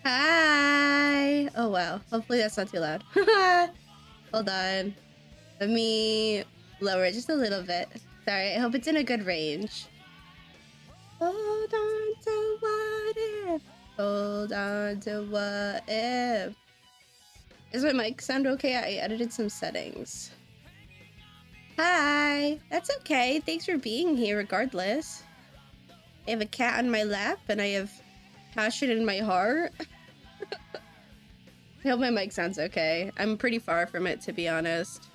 Hi! Oh wow, hopefully that's not too loud. Hold on. Let me lower it just a little bit. Sorry, I hope it's in a good range. Hold on to what if. Hold on to what if. Does my mic sound okay? I edited some settings. Hi! That's okay. Thanks for being here regardless. I have a cat on my lap and I have passion in my heart. I hope my mic sounds okay. I'm pretty far from it, to be honest.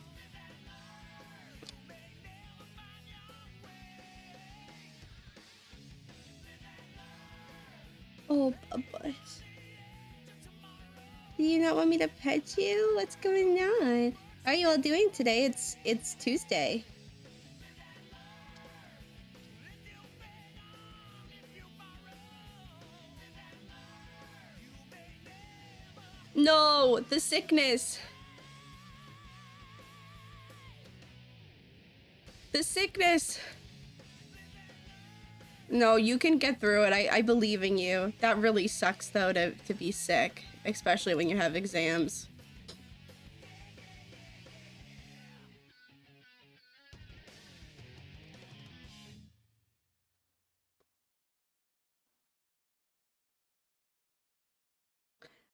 Oh, Bubbles. Do you not want me to pet you? What's going on? How are you all doing today? It's Tuesday. No, the sickness. The sickness. No, you can get through it. I believe in you. That really sucks, though, to be sick, especially when you have exams.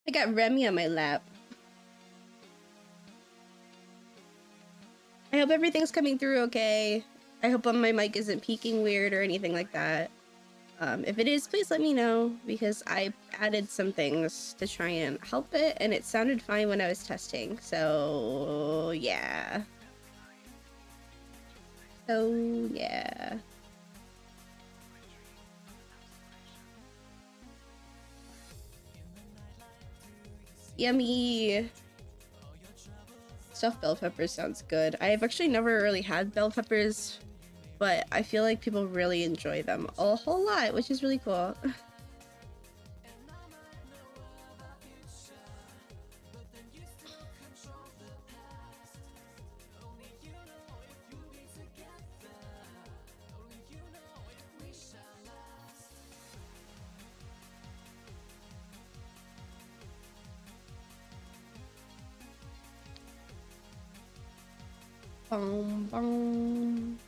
I got Remy on my lap. I hope everything's coming through okay. I hope my mic isn't peaking weird or anything like that. If it is, please let me know, because I added some things to try and help it, and it sounded fine when I was testing, so yeah. So yeah. Yummy! Stuffed bell peppers sounds good. I've actually never really had bell peppers, but I feel like people really enjoy them a whole lot, which is really cool. Boom, boom.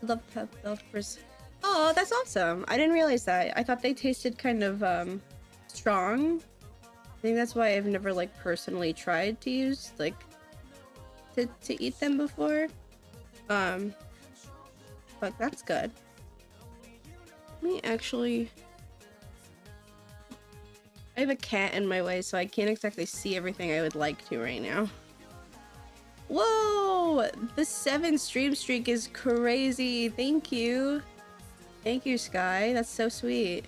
Love bell peppers. Oh, that's awesome. I didn't realize that. I thought they tasted kind of strong. I think that's why I've never like personally tried to use like to eat them before. But that's good. Let me actually, I have a cat in my way, so I can't exactly see everything I would like to right now. Whoa! The 7 stream streak is crazy. Thank you. Thank you, Sky. That's so sweet.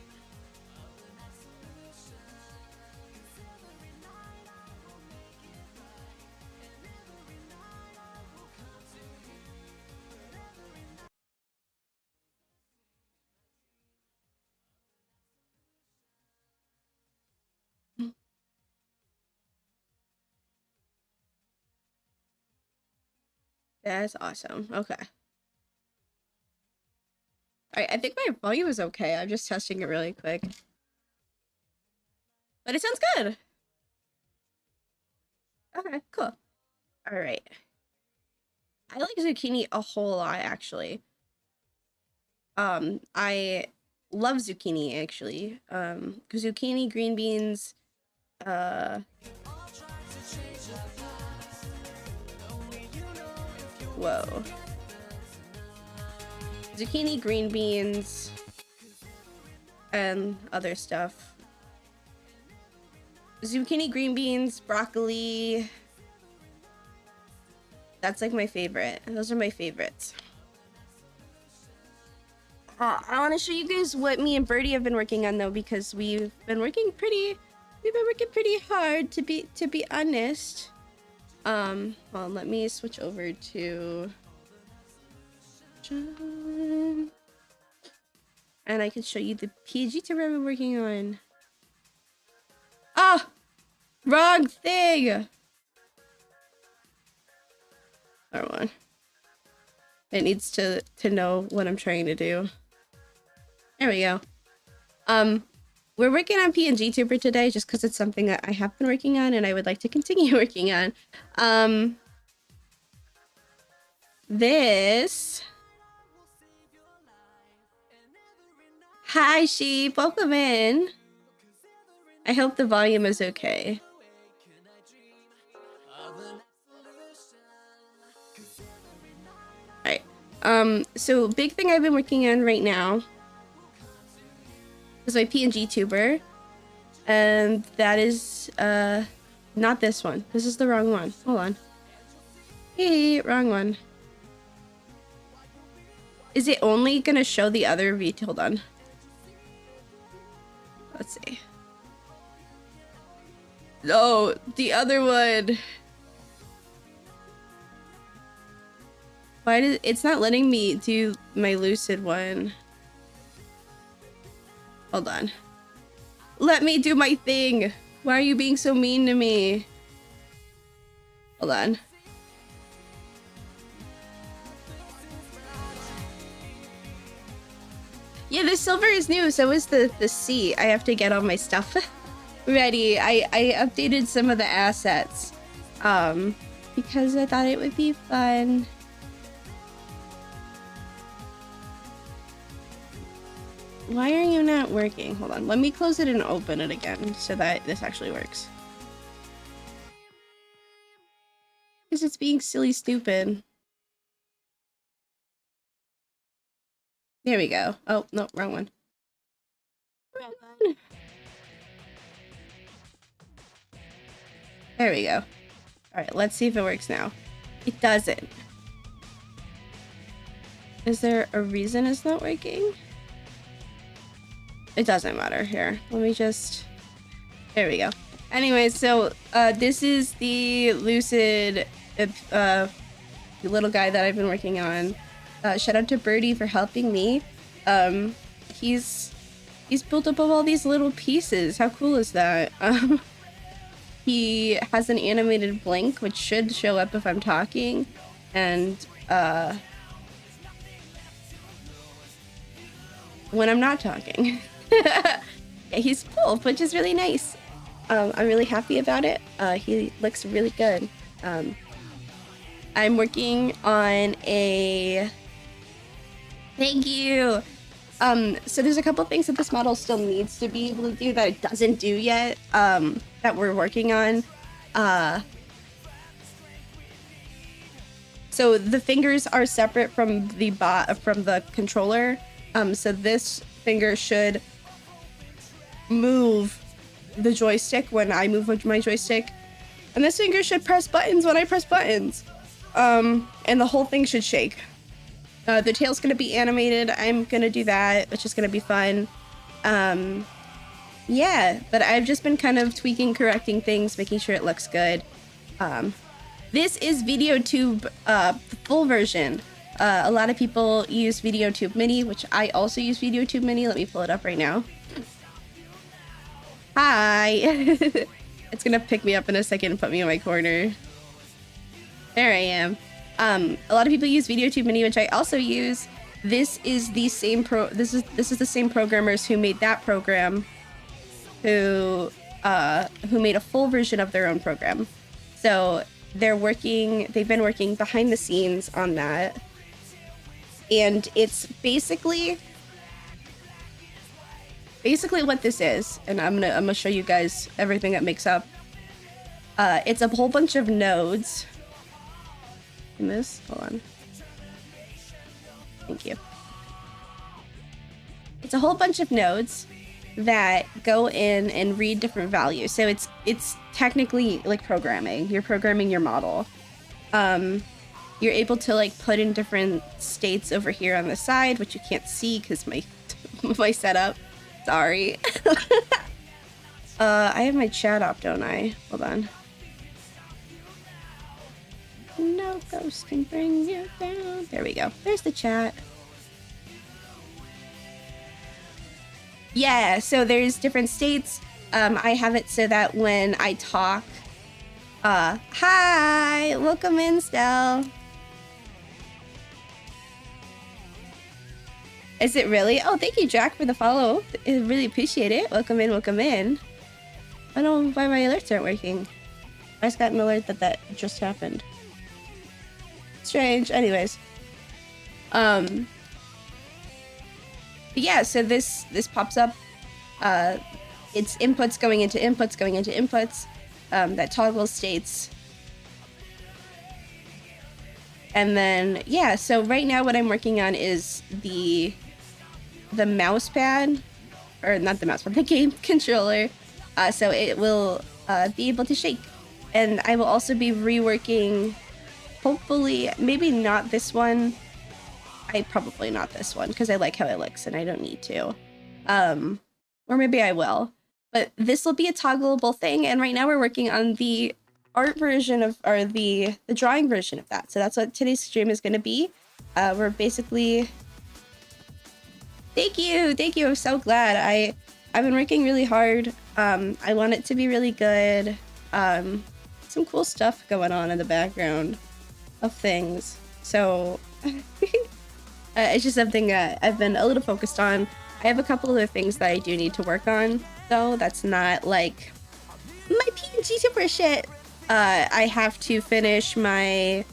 That's awesome. Okay. I think my volume is okay. I'm just testing it really quick. But it sounds good. Okay, cool. All right. I like zucchini a whole lot, actually. I love zucchini, actually. Zucchini, green beans, whoa. Zucchini, green beans, and other stuff. Zucchini, green beans, broccoli. That's like my favorite. Those are my favorites. I want to show you guys what me and Birdie have been working on, though, because we've been working pretty hard, to be honest. Well, let me switch over to John, and I can show you the PNGTUBER we've been working on. Ah, wrong thing. Wrong one. It needs to know what I'm trying to do. There we go. We're working on PNGTUBER today just because it's something that I have been working on and I would like to continue working on. This... Hi, sheep. Welcome in. I hope the volume is okay. Alright. So big thing I've been working on right now is my PNGTUBER. And that is, not this one. This is the wrong one. Hold on. Hey, wrong one. Is it only gonna show the other VT? Hold on. Let's see. No, the other one. Why did it's not letting me do my Lucid one? Hold on. Let me do my thing. Why are you being so mean to me? Hold on. Yeah, the silver is new, so is the C. I have to get all my stuff ready. I updated some of the assets because I thought it would be fun. Why are you not working? Hold on, let me close it and open it again so that this actually works. Because it's being silly stupid. There we go. Oh, no, wrong one. Wrong one. There we go. Alright, let's see if it works now. It doesn't. Is there a reason it's not working? It doesn't matter. Here, let me just... There we go. Anyway, so this is the Lucid the little guy that I've been working on. Shout out to Birdie for helping me. He's built up of all these little pieces. How cool is that? He has an animated blink, which should show up if I'm talking, and when I'm not talking. Yeah, he's cool, which is really nice. I'm really happy about it. He looks really good. I'm working on a... Thank you! So there's a couple things that this model still needs to be able to do that it doesn't do yet, that we're working on. So the fingers are separate from the controller. So this finger should move the joystick when I move my joystick, and this finger should press buttons when I press buttons. And the whole thing should shake. The tail's gonna be animated. I'm gonna do that, which is gonna be fun. Yeah, but I've just been kind of tweaking, correcting things, making sure it looks good. This is VideoTube, the full version. A lot of people use VideoTube Mini, which I also use VideoTube Mini. Let me pull it up right now. Hi! It's gonna pick me up in a second and put me in my corner. There I am. A lot of people use VideoTube Mini, which I also use. This is the same this is the same programmers who made that program, who made a full version of their own program. So they've been working behind the scenes on that. And it's basically what this is, and I'm gonna show you guys everything that makes up. It's a whole bunch of nodes. In this, hold on. Thank you. It's a whole bunch of nodes that go in and read different values. So it's technically like programming. You're programming your model. You're able to like put in different states over here on the side, which you can't see because my setup. Sorry. I have my chat up, don't I? Hold on. No ghost can bring you down. There we go. There's the chat. Yeah, so there's different states. I have it so that when I talk, hi, welcome in, Stell. Is it really? Oh, thank you, Jack, for the follow. I really appreciate it. Welcome in, welcome in. I don't know why my alerts aren't working. I just got an alert that just happened. Strange. Anyways. But yeah, so this pops up. It's inputs going into inputs going into inputs. That toggle states. And then, yeah, so right now what I'm working on is the mouse pad, or not the mouse pad, the game controller. So it will be able to shake. And I will also be reworking, hopefully, maybe not this one. Probably not this one, because I like how it looks and I don't need to. Or maybe I will. But this will be a toggleable thing, and right now we're working on the art version of, or the drawing version of that. So that's what today's stream is going to be. We're basically... Thank you! I'm so glad. I've been working really hard. I want it to be really good. Some cool stuff going on in the background of things. So it's just something that I've been a little focused on. I have a couple other things that I do need to work on, though. That's not like my PNGTUBER shit. I have to finish my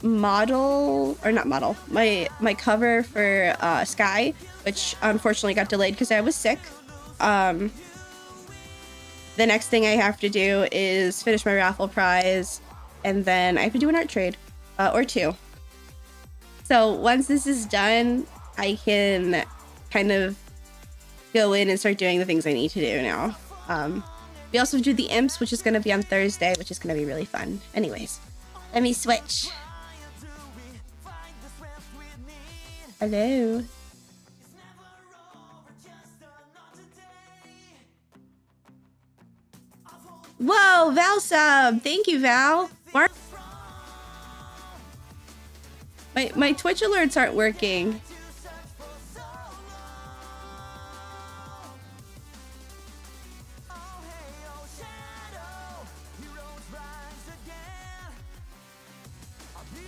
model, or not model, my cover for Sky, which unfortunately got delayed because I was sick. The next thing I have to do is finish my raffle prize, and then I have to do an art trade, or two. So once this is done, I can kind of go in and start doing the things I need to do now. We also do the imps, which is going to be on Thursday, which is going to be really fun. Anyways, let me switch. Hello. Whoa, Val sub. Thank you, Val. Mark. My Twitch alerts aren't working.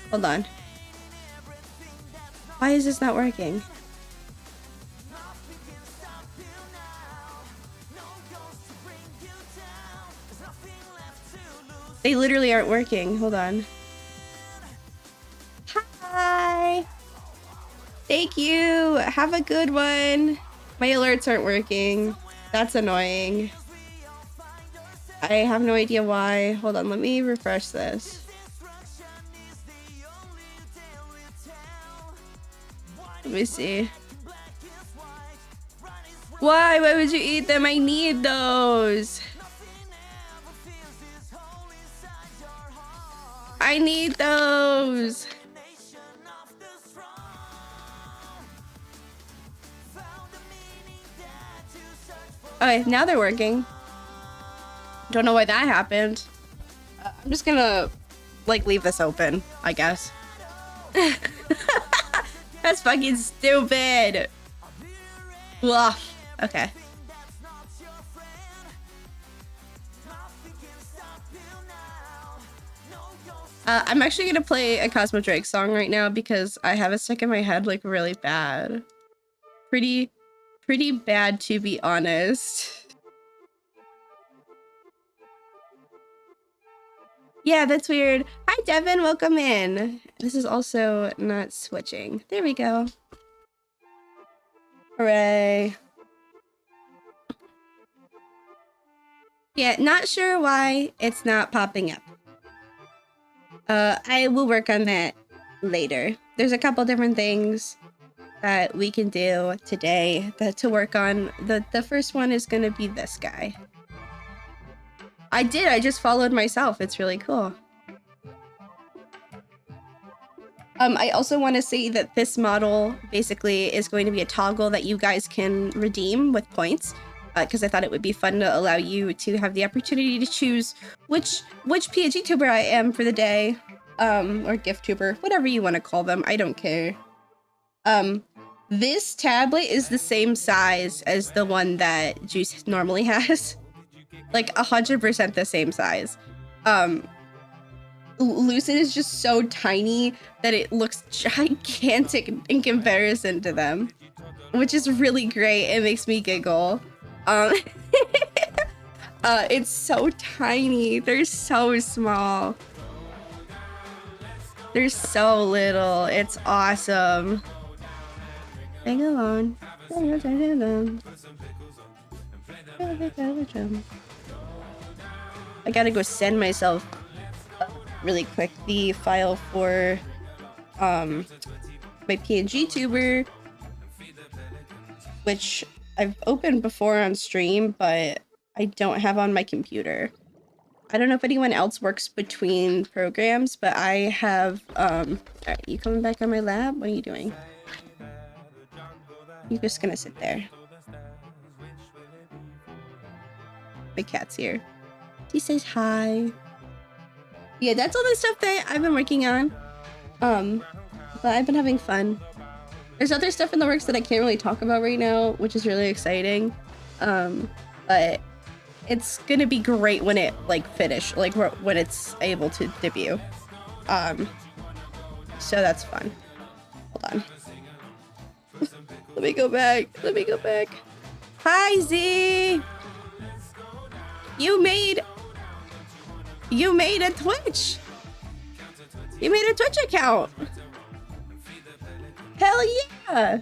Hold on. Why is this not working? They literally aren't working. Hold on. Hi. Thank you. Have a good one. My alerts aren't working. That's annoying. I have no idea why. Hold on. Let me refresh this. Let me see. Why? Why would you eat them? I need those. I need those. Okay, now they're working. Don't know why that happened. I'm just gonna, like, leave this open, I guess. That's fucking stupid. Ugh. Okay. I'm actually gonna play a Cosmo Drake song right now because I have it stuck in my head like really bad. Pretty bad, to be honest. Yeah, that's weird. Hi, Devin. Welcome in. This is also not switching. There we go. Hooray. Yeah, not sure why it's not popping up. I will work on that later. There's a couple different things that we can do today to work on. The first one is going to be this guy. I just followed myself. It's really cool. I also want to say that this model basically is going to be a toggle that you guys can redeem with points, because I thought it would be fun to allow you to have the opportunity to choose which PNGTuber I am for the day, or GiftTuber, whatever you want to call them. I don't care. This tablet is the same size as the one that Juice normally has. Like 100% the same size. Lucid is just so tiny that it looks gigantic in comparison to them. which is really great. It makes me giggle. It's so tiny. They're so small. They're so little. It's awesome. Hang along. I gotta go send myself really quick the file for my PNGTUBER, which I've opened before on stream, but I don't have on my computer. I don't know if anyone else works between programs, but I have, alright, you coming back on my lap? What are you doing? You're just gonna sit there. My cat's here. He says hi. Yeah, that's all the stuff that I've been working on. But I've been having fun. There's other stuff in the works that I can't really talk about right now, which is really exciting. But it's gonna be great when it like when it's able to debut. So that's fun. Hold on. Let me go back. Let me go back. Hi Z. You made a Twitch. You made a Twitch account. Hell yeah.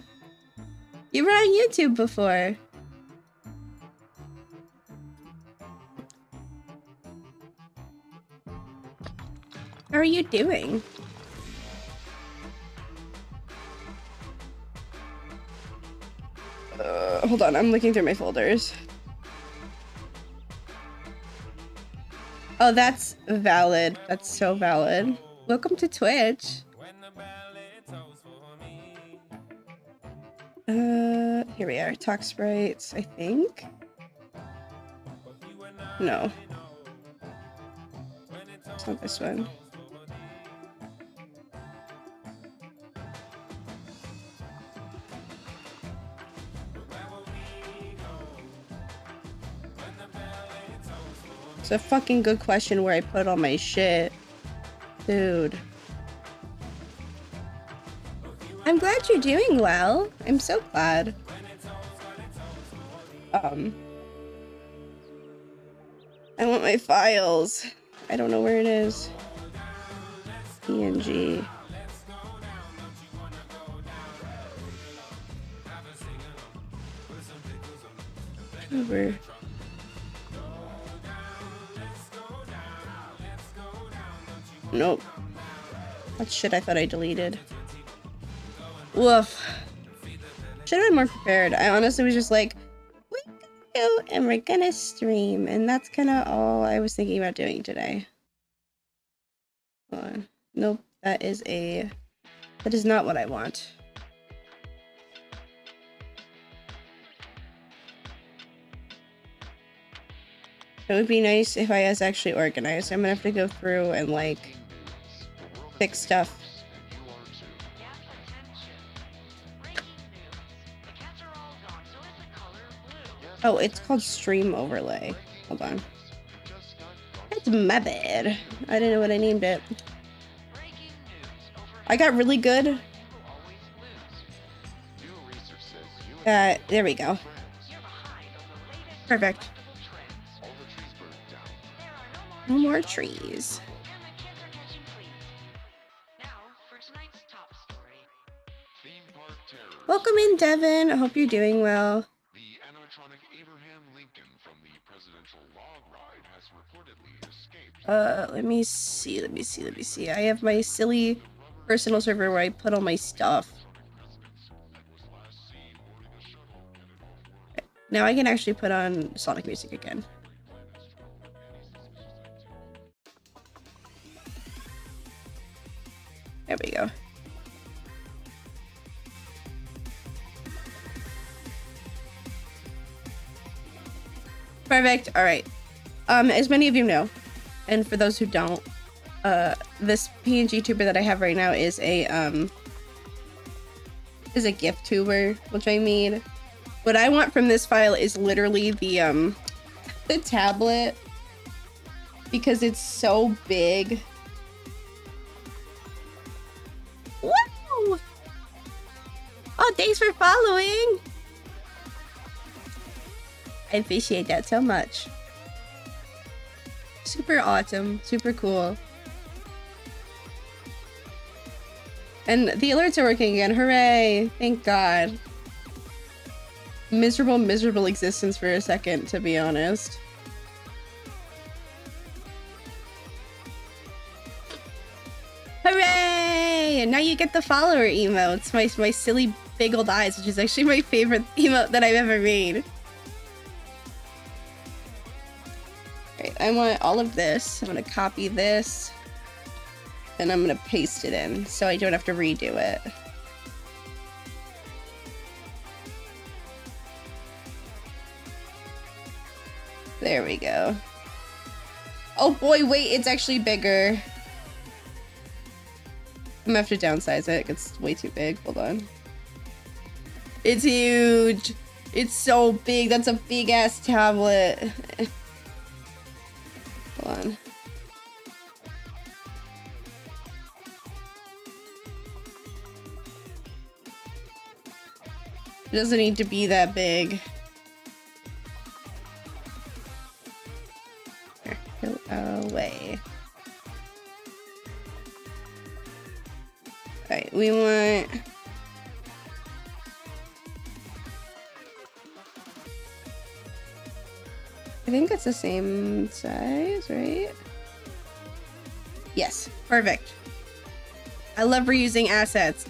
You were on YouTube before. How are you doing? Hold on, I'm looking through my folders. Oh, that's valid. That's so valid. Welcome to Twitch. Here we are. Talk sprites, I think. No. It's not this one. It's a fucking good question where I put all my shit. Dude. I'm glad you're doing well. I'm so glad. I want my files. I don't know where it is. PNG. Tuber. Nope. That's shit I thought I deleted. Woof. Should have been more prepared. I honestly was just like, we're gonna go and we're gonna stream. And that's kind of all I was thinking about doing today. Hold on. Nope. That is not what I want. It would be nice if I was actually organized. I'm gonna have to go through and like fix stuff. Oh, it's called stream overlay. Hold on. That's my bad. I didn't know what I named it. I got really good. There we go. Perfect. No more trees. Welcome in, Devin. I hope you're doing well. The animatronic Abraham Lincoln from the presidential log ride has reportedly escaped. Let me see. I have my silly personal server where I put all my stuff. Now I can actually put on Sonic music again. There we go. Perfect. All right. As many of you know, and for those who don't, this PNGTuber that I have right now is a gift tuber, which I made. What I want from this file is literally the tablet, because it's so big. Woo! Oh, thanks for following. I appreciate that so much. Super awesome, super cool. And the alerts are working again, hooray! Thank God. Miserable existence for a second, to be honest. Hooray! And now you get the follower emotes, my silly big old eyes, which is actually my favorite emote that I've ever made. Alright, I want all of this. I'm gonna copy this. And I'm gonna paste it in so I don't have to redo it. There we go. Oh boy, wait, it's actually bigger. I'm gonna have to downsize it. It's way too big. Hold on. It's huge. It's so big. That's a big ass tablet. Hold on. It doesn't need to be that big. Here, go away. Alright, we want... I think it's the same size, right? Yes, perfect. I love reusing assets.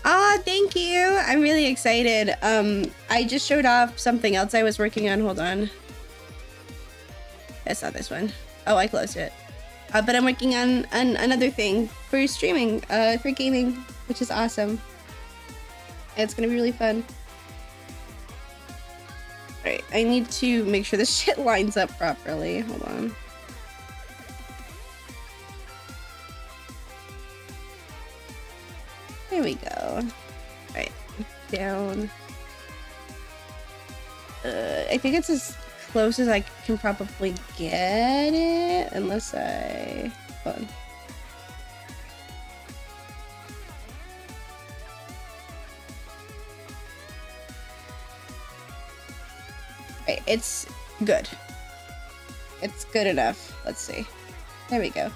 Ah, thank you. I'm really excited. I just showed off something else I was working on. Hold on. That's not this one. Oh, I closed it. But I'm working on another thing for streaming, for gaming, which is awesome. It's gonna be really fun. Alright, I need to make sure this shit lines up properly. Hold on. There we go. Alright, down. I think it's as close as I can probably get it, unless I... Hold on. Right, it's good. It's good enough. Let's see. There we go.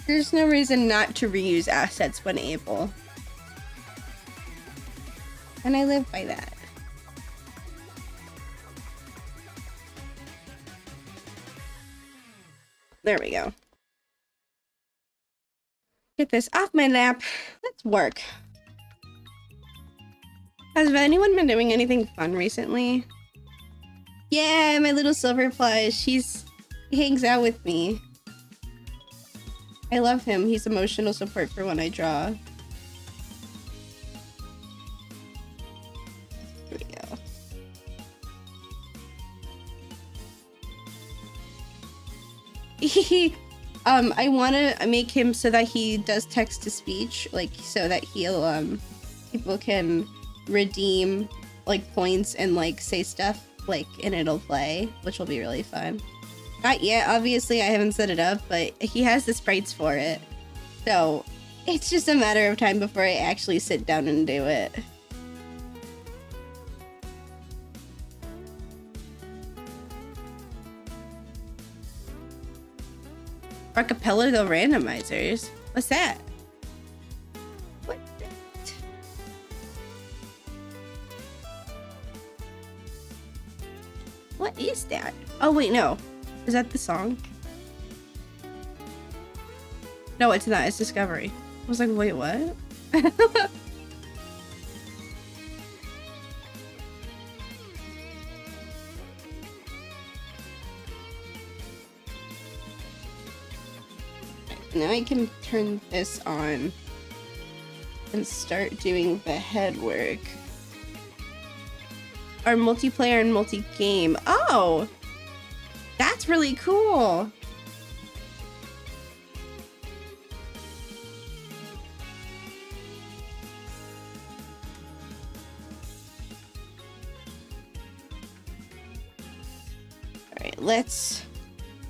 There's no reason not to reuse assets when able. And I live by that. There we go. Get this off my lap. Let's work. Has anyone been doing anything fun recently? Yeah, my little silver plush. He hangs out with me. I love him. He's emotional support for when I draw. Here we go. I want to make him so that he does text to speech, like so that he'll people can redeem like points and like say stuff like and it'll play, which will be really fun. Not yet, obviously I haven't set it up, but he has the sprites for it. So it's just a matter of time before I actually sit down and do it. Archipelago randomizers? What's that? What? What is that? Oh wait, no. Is that the song? No, it's not. It's Discovery. I was like, wait, what? Now I can turn this on and start doing the head work. Our multiplayer and multi-game. Oh! That's really cool! Alright, let's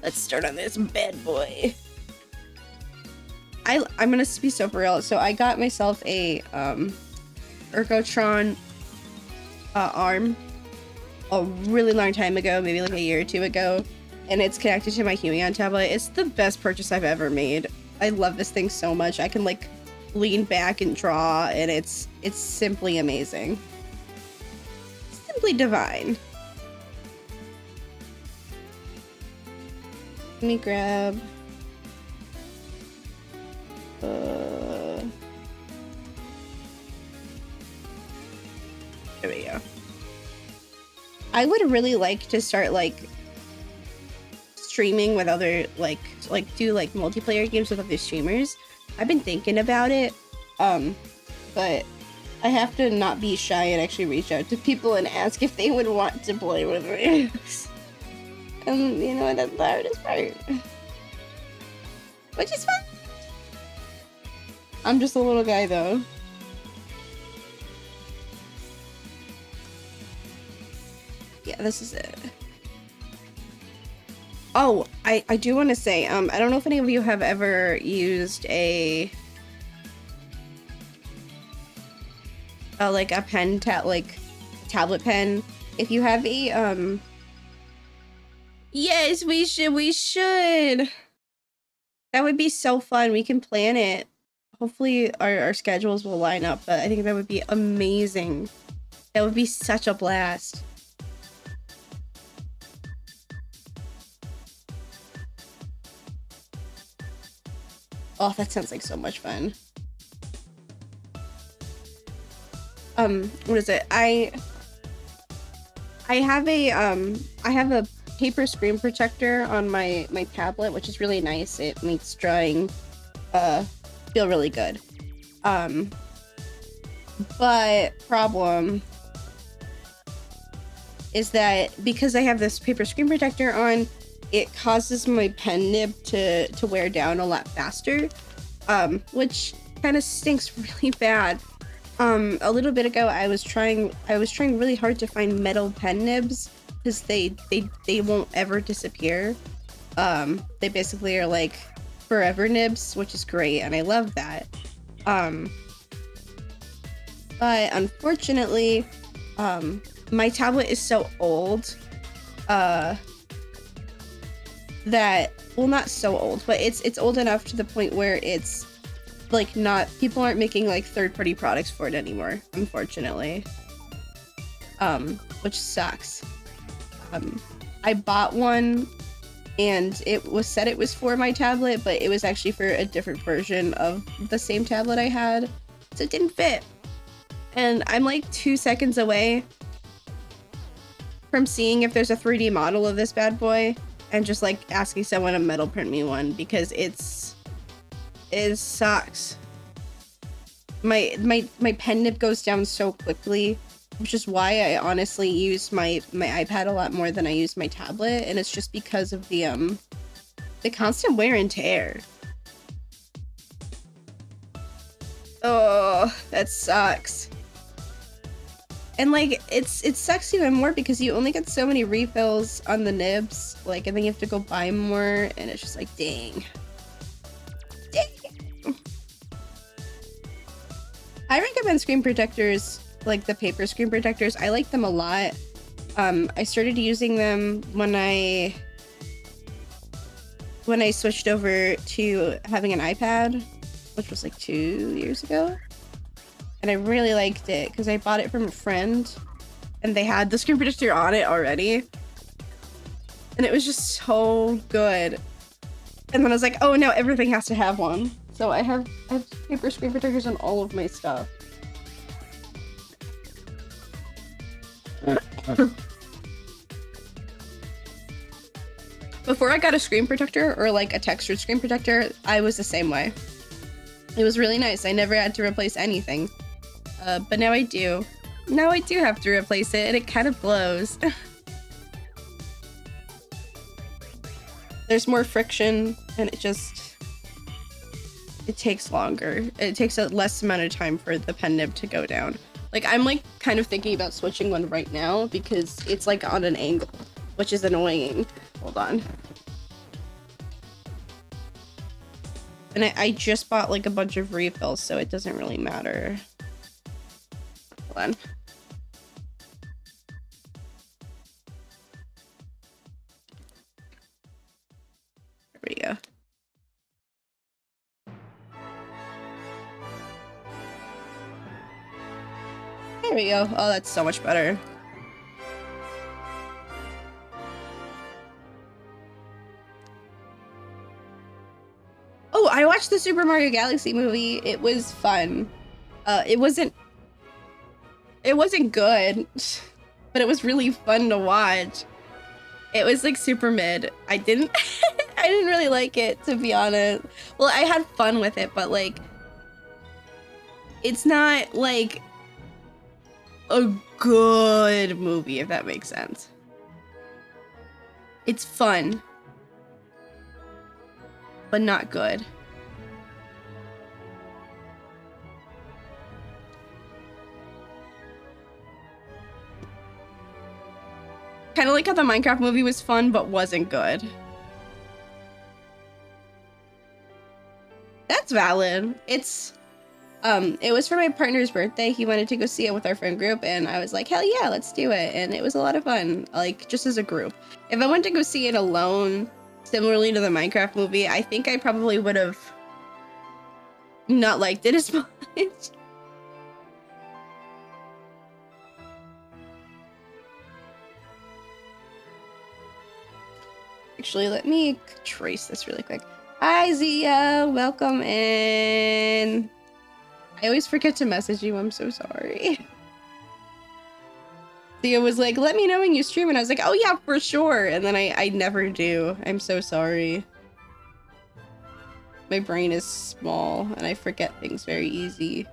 start on this bad boy. I'm gonna be so for real. So I got myself a Ergotron arm a really long time ago, maybe like a year or two ago, and it's connected to my Huion tablet. It's the best purchase I've ever made. I love this thing so much. I can like lean back and draw, and it's simply amazing. Simply divine. Let me grab there we go. I would really like to start like streaming with other like do like multiplayer games with other streamers. I've been thinking about it, but I have to not be shy and actually reach out to people and ask if they would want to play with me. And you know, that's the hardest part. Which is fun. I'm just a little guy though. Yeah, this is it. Oh, I do want to say, I don't know if any of you have ever used a like a tablet pen. If you have a yes, we should. That would be so fun. We can plan it. Hopefully our schedules will line up, but I think that would be amazing. That would be such a blast. Oh, that sounds like so much fun. What is it? I have a paper screen protector on my tablet, which is really nice. It makes drawing feel really good. But problem is that because I have this paper screen protector on, it causes my pen nib to wear down a lot faster, which kind of stinks really bad. A little bit ago, I was trying really hard to find metal pen nibs because they won't ever disappear. They basically are like forever nibs, which is great, and I love that. But unfortunately, my tablet is so old, that, well, not so old, but it's old enough to the point where it's like not, people aren't making like third-party products for it anymore, unfortunately. Which sucks. I bought one and it was said it was for my tablet, but it was actually for a different version of the same tablet I had, so it didn't fit. And I'm like 2 seconds away from seeing if there's a 3D model of this bad boy and just like asking someone to metal print me one, because it sucks. My pen nib goes down so quickly, which is why I honestly use my iPad a lot more than I use my tablet, and it's just because of the constant wear and tear. Oh, that sucks. And like it sucks even more because you only get so many refills on the nibs, like, and then you have to go buy more, and it's just like, dang. I recommend screen protectors, like the paper screen protectors. I like them a lot. I started using them when I switched over to having an iPad, which was like 2 years ago. And I really liked it because I bought it from a friend and they had the screen protector on it already. And it was just so good. And then I was like, oh no, everything has to have one. So I have paper screen protectors on all of my stuff. Before I got a screen protector, or like a textured screen protector, I was the same way. It was really nice. I never had to replace anything. But now I do. Now I do have to replace it, and it kind of blows. There's more friction, and it takes longer. It takes a less amount of time for the pen nib to go down. Like, I'm like kind of thinking about switching one right now because it's like on an angle, which is annoying. Hold on. And I just bought like a bunch of refills, so it doesn't really matter. Hold on. There we go. There we go. Oh, that's so much better. Oh, I watched the Super Mario Galaxy movie. It was fun. It wasn't good, but it was really fun to watch. It was like super mid. I didn't I didn't really like it, to be honest. Well, I had fun with it, but like it's not like a good movie, if that makes sense. It's fun, but not good. Kind of like how the Minecraft movie was fun, but wasn't good. That's valid. It was for my partner's birthday. He wanted to go see it with our friend group, and I was like, hell yeah, let's do it. And it was a lot of fun, like, just as a group. If I went to go see it alone, similarly to the Minecraft movie, I think I probably would have not liked it as much. Actually, let me trace this really quick. Hi, Zia. Welcome in. I always forget to message you. I'm so sorry. Zia was like, let me know when you stream. And I was like, oh, yeah, for sure. And then I never do. I'm so sorry. My brain is small and I forget things very easy.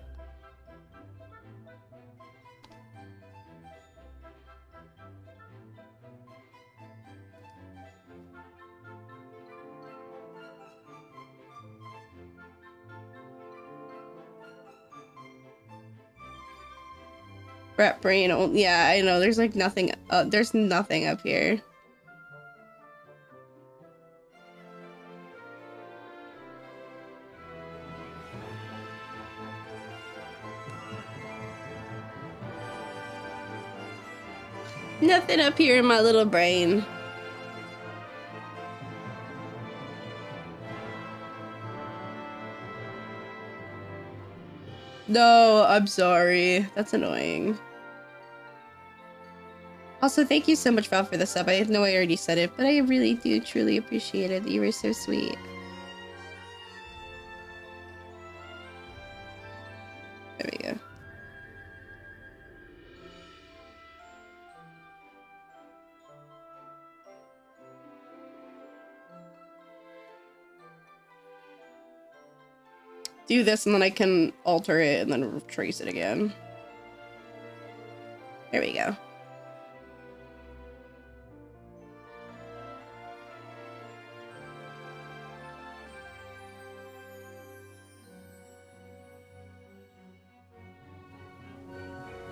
Rat brain. Oh, yeah, I know. There's like nothing. There's nothing up here. Nothing up here in my little brain. No, I'm sorry. That's annoying. Also, thank you so much, Val, for the sub. I know I already said it, but I really do truly appreciate it. You were so sweet. There we go. Do this and then I can alter it and then trace it again. There we go.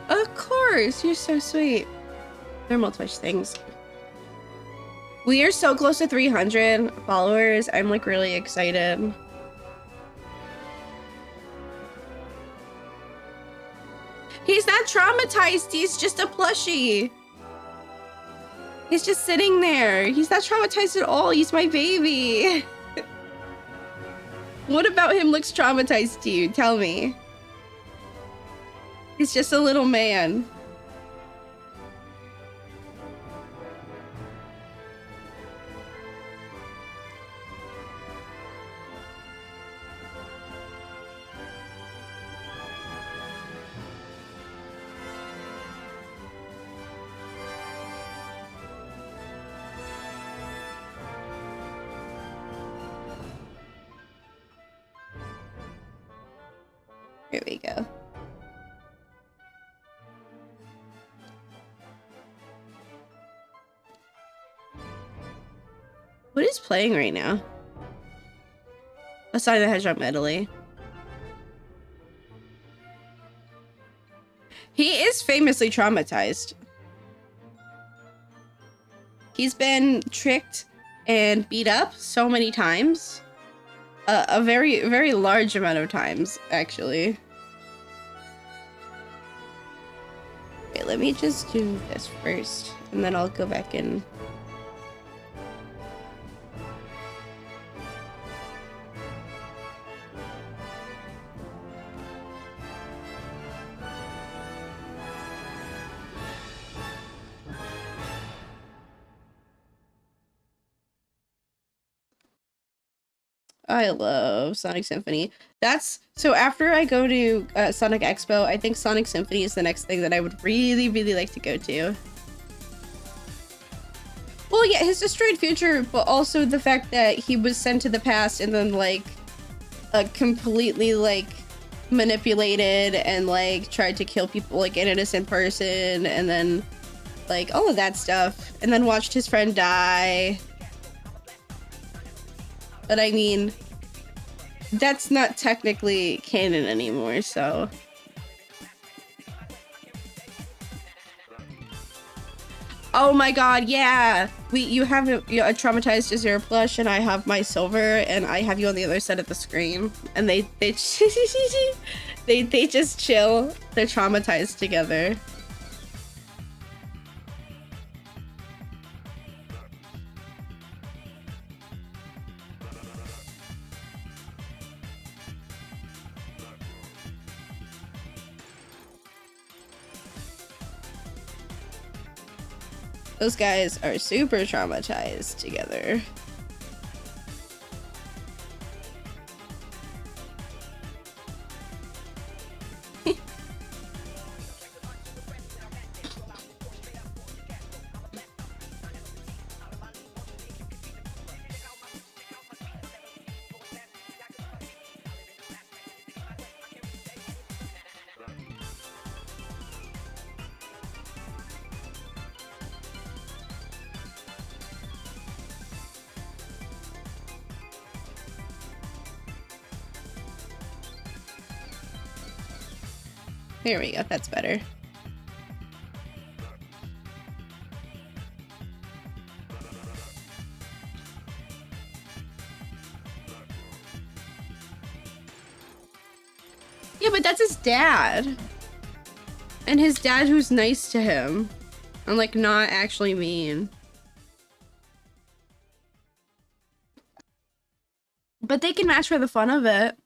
Of course, you're so sweet. Thermal touch things. We are so close to 300 followers. I'm like really excited. He's not traumatized. He's just a plushie. He's just sitting there. He's not traumatized at all. He's my baby. What about him looks traumatized to you? Tell me. He's just a little man. Here we go. What is playing right now? Aside the Hedgehog medley. He is famously traumatized. He's been tricked and beat up so many times. A very, very large amount of times, actually. Okay, let me just do this first, and then I'll go back in. I love Sonic Symphony. That's so after I go to Sonic Expo, I think Sonic Symphony is the next thing that I would really, really like to go to. Well, yeah, his destroyed future, but also the fact that he was sent to the past and then like completely like manipulated and like tried to kill people, like an innocent person, and then like all of that stuff, and then watched his friend die. But I mean, that's not technically canon anymore, so. Oh my god, yeah! You have a traumatized Azure plush, and I have my silver, and I have you on the other side of the screen. And they just chill. They're traumatized together. Those guys are super traumatized together. There we go, that's better. Yeah, but that's his dad. And his dad who's nice to him. And like not actually mean. But they can match for the fun of it.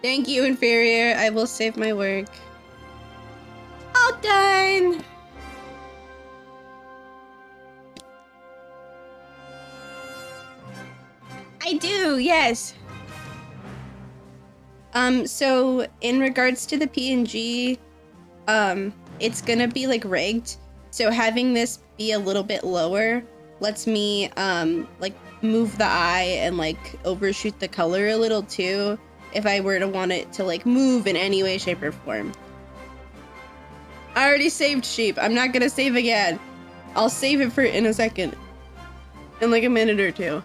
Thank you, Inferior. I will save my work. All done! I do, yes. So in regards to the PNG, it's gonna be like rigged. So having this be a little bit lower lets me like move the eye and like overshoot the color a little too, if I were to want it to like move in any way, shape, or form. I already saved sheep. I'm not gonna save again. I'll save it for in a second. In like a minute or two.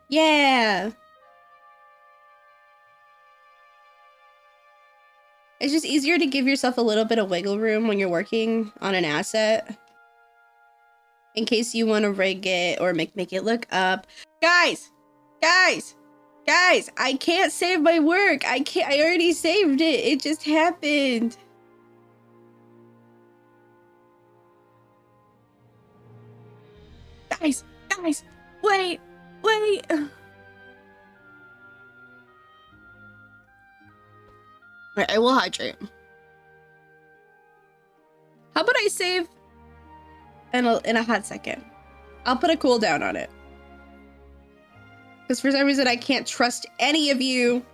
Yeah. It's just easier to give yourself a little bit of wiggle room when you're working on an asset. In case you want to rig it or make it look up. Guys! Guys! Guys! I can't save my work! I already saved it! It just happened! Guys! Guys! Wait! Wait! Alright, I will hydrate. How about I save in a hot second? I'll put a cooldown on it. Because for some reason I can't trust any of you.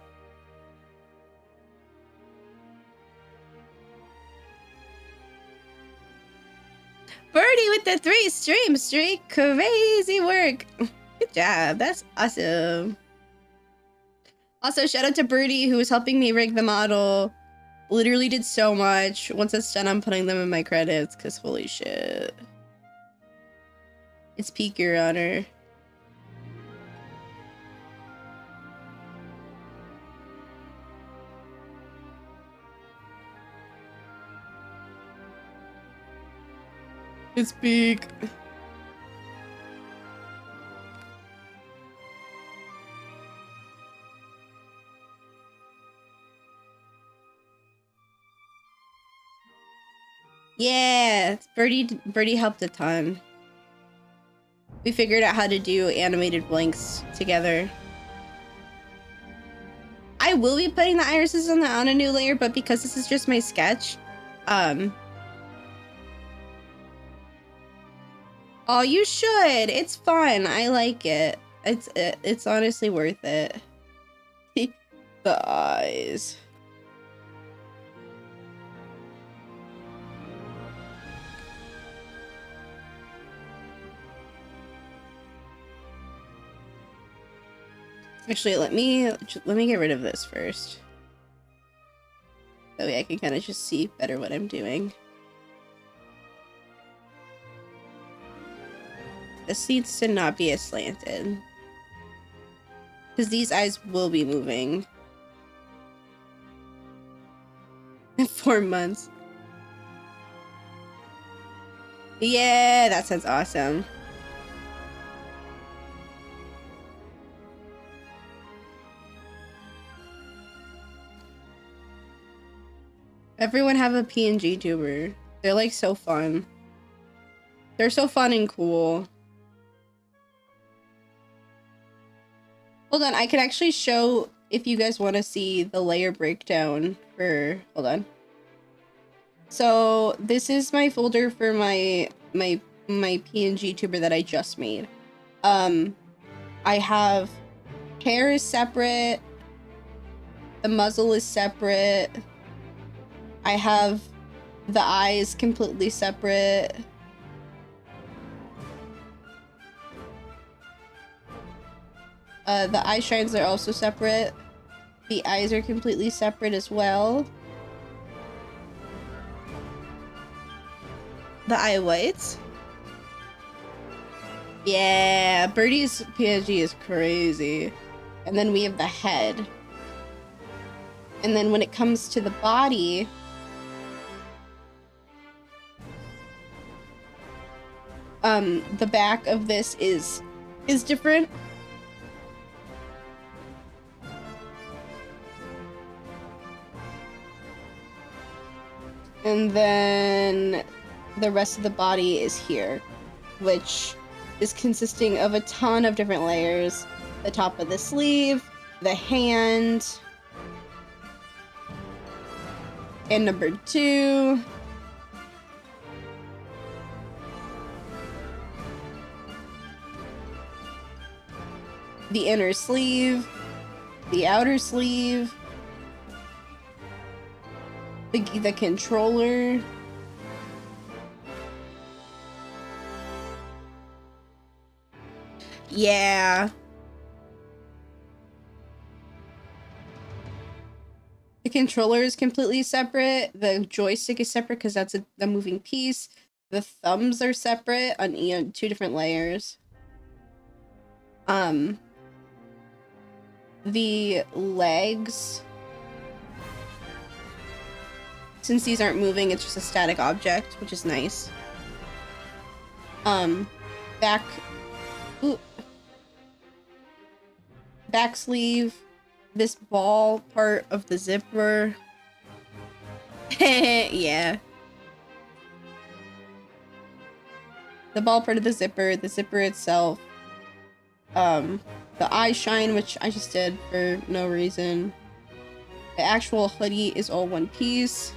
Birdie with the 3 stream streak. Crazy work. Good job. That's awesome. Also, shout out to Birdie, who was helping me rig the model. Literally did so much. Once it's done, I'm putting them in my credits, because holy shit. It's peak, Your Honor. It's peak. Yeah, Birdie helped a ton. We figured out how to do animated blinks together. I will be putting the irises on a new layer, but because this is just my sketch, oh, you should. It's fun. I like it. It's honestly worth it. The eyes. Actually, let me get rid of this first. That way I can kind of just see better what I'm doing. This needs to not be as slanted. Because these eyes will be moving. In 4 months. Yeah, that sounds awesome. Everyone have a PNGTUBER. They're like so fun. They're so fun and cool. Hold on, I can actually show if you guys want to see the layer breakdown for, hold on. So this is my folder for my PNGTUBER that I just made. I have hair is separate. The muzzle is separate. I have the eyes completely separate. The eye shines are also separate. The eyes are completely separate as well. The eye whites. Yeah, Birdie's PNG is crazy. And then we have the head. And then when it comes to the body, the back of this is different. And then the rest of the body is here, which is consisting of a ton of different layers. The top of the sleeve, the hand, and number 2. The inner sleeve, the outer sleeve, the controller, yeah. The controller is completely separate. The joystick is separate because that's a moving piece. The thumbs are separate on 2 different layers. The legs, since these aren't moving, it's just a static object, which is nice. Back sleeve, this ball part of the zipper. Yeah. The ball part of the zipper itself. The eye shine, which I just did for no reason. The actual hoodie is all one piece.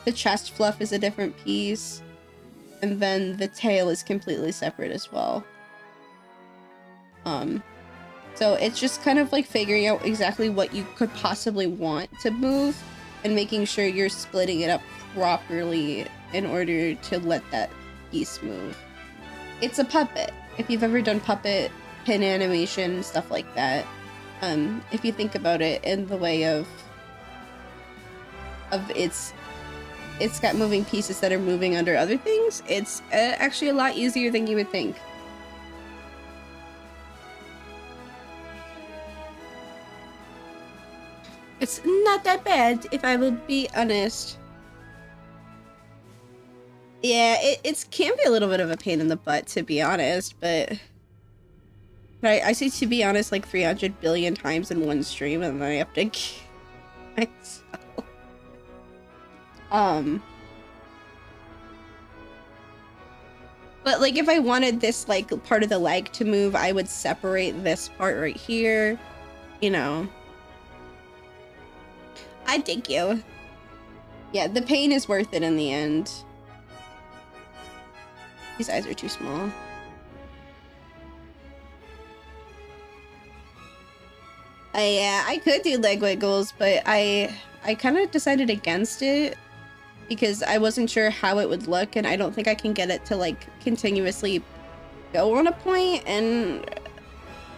The chest fluff is a different piece. And then the tail is completely separate as well. So it's just kind of like figuring out exactly what you could possibly want to move and making sure you're splitting it up properly in order to let that piece move. It's a puppet. If you've ever done puppet, pin animation, stuff like that, if you think about it in the way of it's got moving pieces that are moving under other things, it's actually a lot easier than you would think. It's not that bad, if I will be honest. Yeah, it can be a little bit of a pain in the butt, to be honest, but I say to be honest like 300 billion times in one stream, and then I have to myself. But like if I wanted this like part of the leg to move, I would separate this part right here, you know. I thank you. Yeah, the pain is worth it in the end. These eyes are too small. I could do leg wiggles, but I kind of decided against it because I wasn't sure how it would look, and I don't think I can get it to like continuously go on a point, and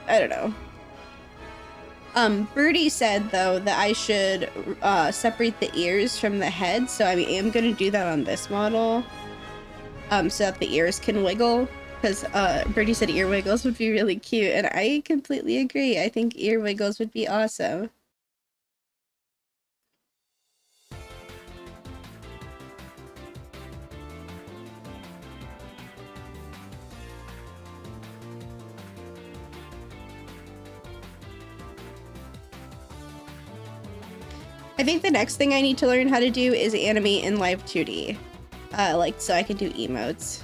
I don't know. Birdie said though that I should separate the ears from the head, so I am gonna do that on this model, so that the ears can wiggle. Because Birdie said ear wiggles would be really cute, and I completely agree. I think ear wiggles would be awesome. I think the next thing I need to learn how to do is animate in live 2D. Like, so I can do emotes.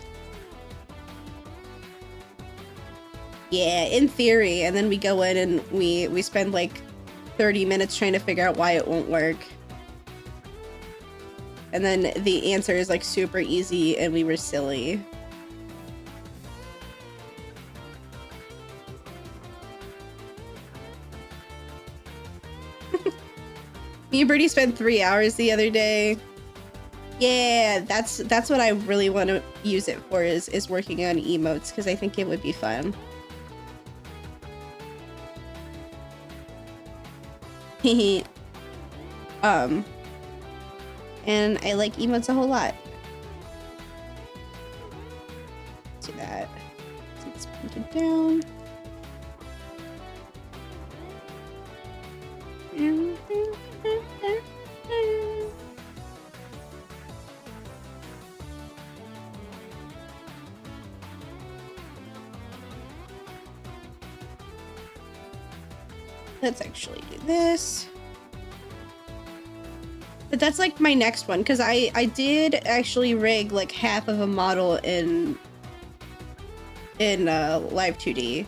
Yeah, in theory, and then we go in and we spend like 30 minutes trying to figure out why it won't work. And then the answer is like super easy and we were silly. Me and Birdie spent 3 hours the other day. Yeah, that's what I really want to use it for, is working on emotes, because I think it would be fun. And I like emotes a whole lot. Let's do that. Let's put it down. Let's actually do this. But that's like my next one, because I did actually rig like half of a model in live 2D.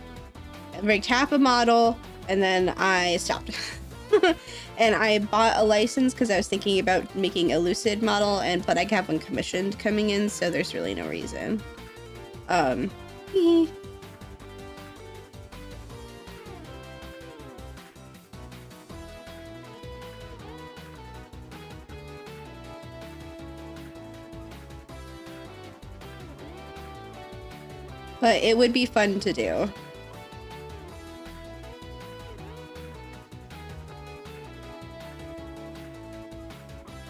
I rigged half a model and then I stopped. And I bought a license because I was thinking about making a LUCID model, but I have one commissioned coming in, so there's really no reason. But it would be fun to do.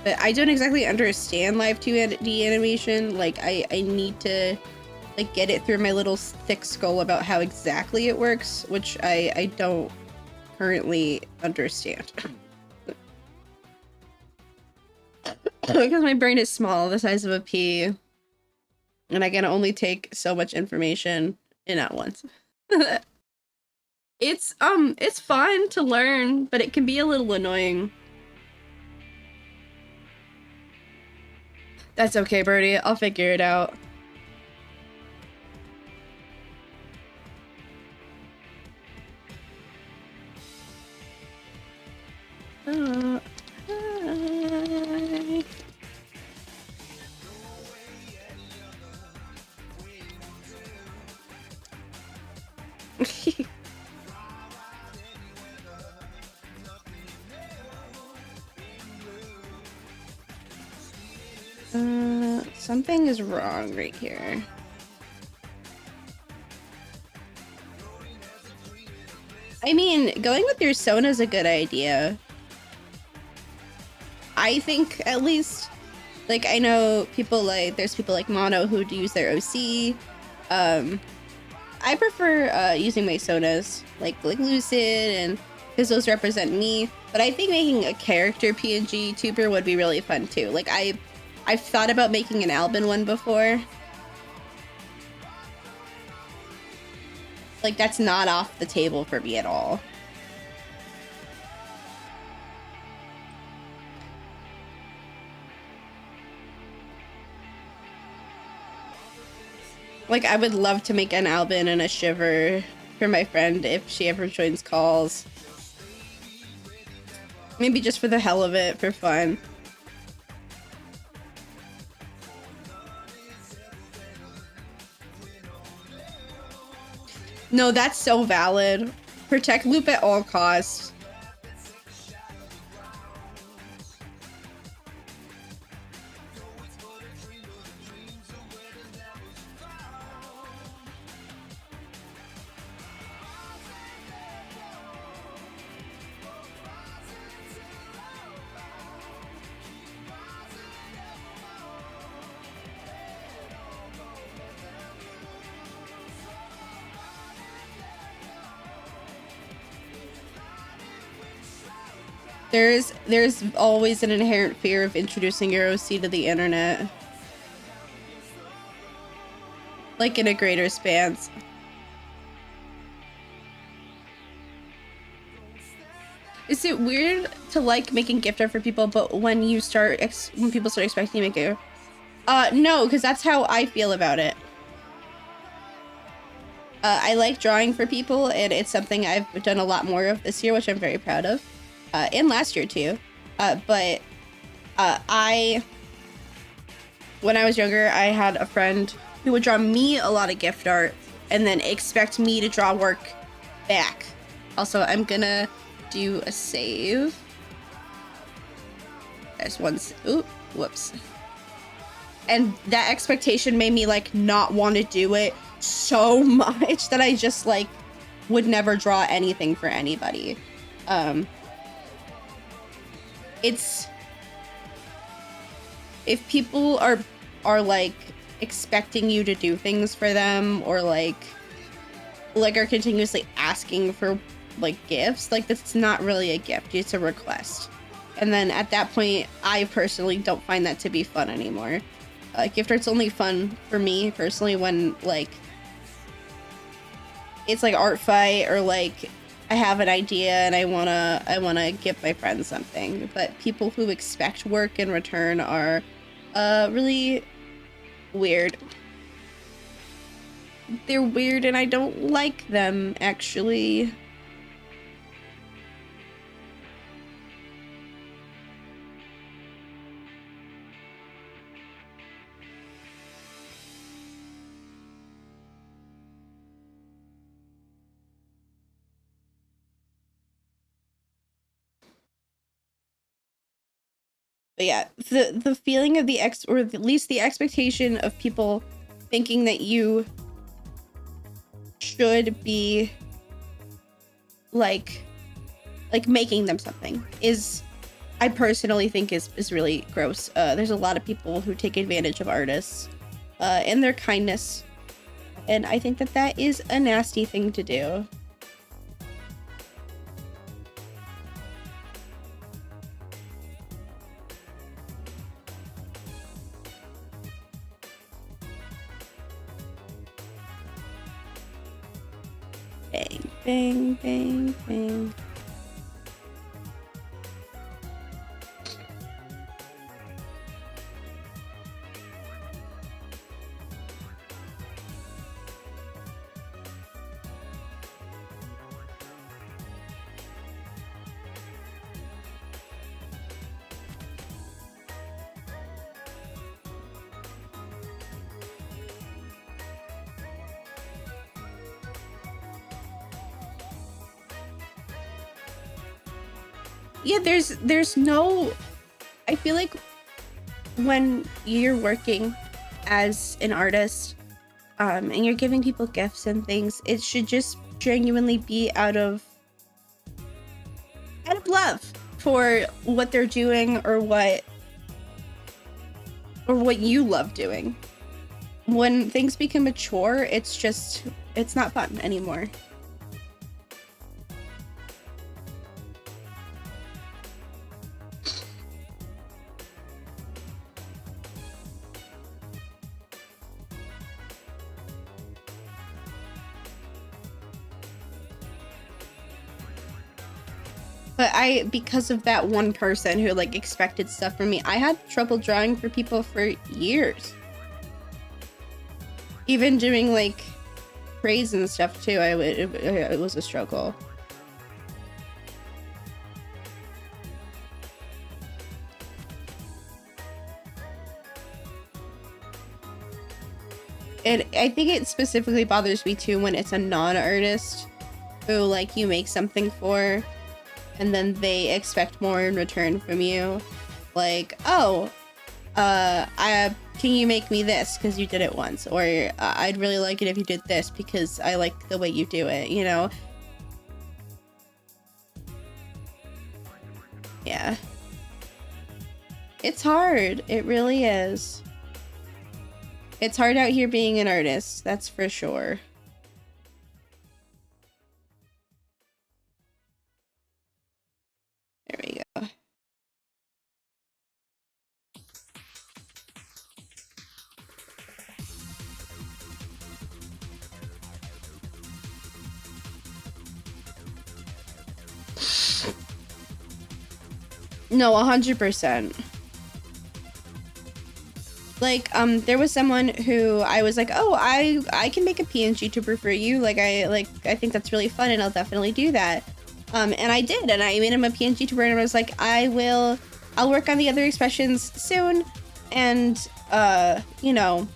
But I don't exactly understand live 2D animation. Like, I need to like get it through my little thick skull about how exactly it works, which I don't currently understand. Because my brain is small, the size of a pea. And I can only take so much information in at once. It's fun to learn, but it can be a little annoying. That's okay, Birdie. I'll figure it out. Hi. Let's Something is wrong right here. I mean, going with your Sona is a good idea. I think, at least, like, I know people like, there's people like Mono who use their OC. I prefer using my Sonas, like Lucid, and because those represent me. But I think making a character PNG tuber would be really fun too. Like, I've thought about making an Albin one before. Like, that's not off the table for me at all. Like, I would love to make an Albin and a Shiver for my friend if she ever joins calls. Maybe just for the hell of it, for fun. No, that's so valid. Protect loop at all costs. There's always an inherent fear of introducing your OC to the internet. Like, in a greater span. Is it weird to like making gift art for people, but when you start, when people start expecting you to make it? No, because that's how I feel about it. I like drawing for people, and it's something I've done a lot more of this year, which I'm very proud of. And last year too. But when I was younger, I had a friend who would draw me a lot of gift art and then expect me to draw work back. Also, I'm gonna do a save. There's one, ooh, whoops. And that expectation made me like not want to do it so much that I just like would never draw anything for anybody. It's, if people are like expecting you to do things for them, or like are continuously asking for like gifts, like that's not really a gift, it's a request. And then at that point, I personally don't find that to be fun anymore. Gift art's only fun for me personally when like it's like art fight, or like I have an idea and I wanna give my friends something. But people who expect work in return are really weird. They're weird and I don't like them, actually. But yeah, the feeling of or at least the expectation of people thinking that you should be like making them something is, I personally think is really gross. There's a lot of people who take advantage of artists and their kindness, and I think that is a nasty thing to do. Bang, bang, bang, bang. Yeah, there's no, I feel like when you're working as an artist, and you're giving people gifts and things, it should just genuinely be out of love for what they're doing or what you love doing. When things become a chore, it's not fun anymore. But because of that one person who like expected stuff from me, I had trouble drawing for people for years. Even doing like praise and stuff too, it was a struggle. And I think it specifically bothers me too when it's a non-artist who like you make something for and then they expect more in return from you. Like, oh, can you make me this because you did it once? Or I'd really like it if you did this because I like the way you do it, you know? Yeah. It's hard. It really is. It's hard out here being an artist, that's for sure. There we go. No, 100%. Like, there was someone who I was like, oh, I can make a PNGTuber for you. Like, I think that's really fun and I'll definitely do that. And I did, and I made him a PNGTuber and I was like, I'll work on the other expressions soon. And, you know,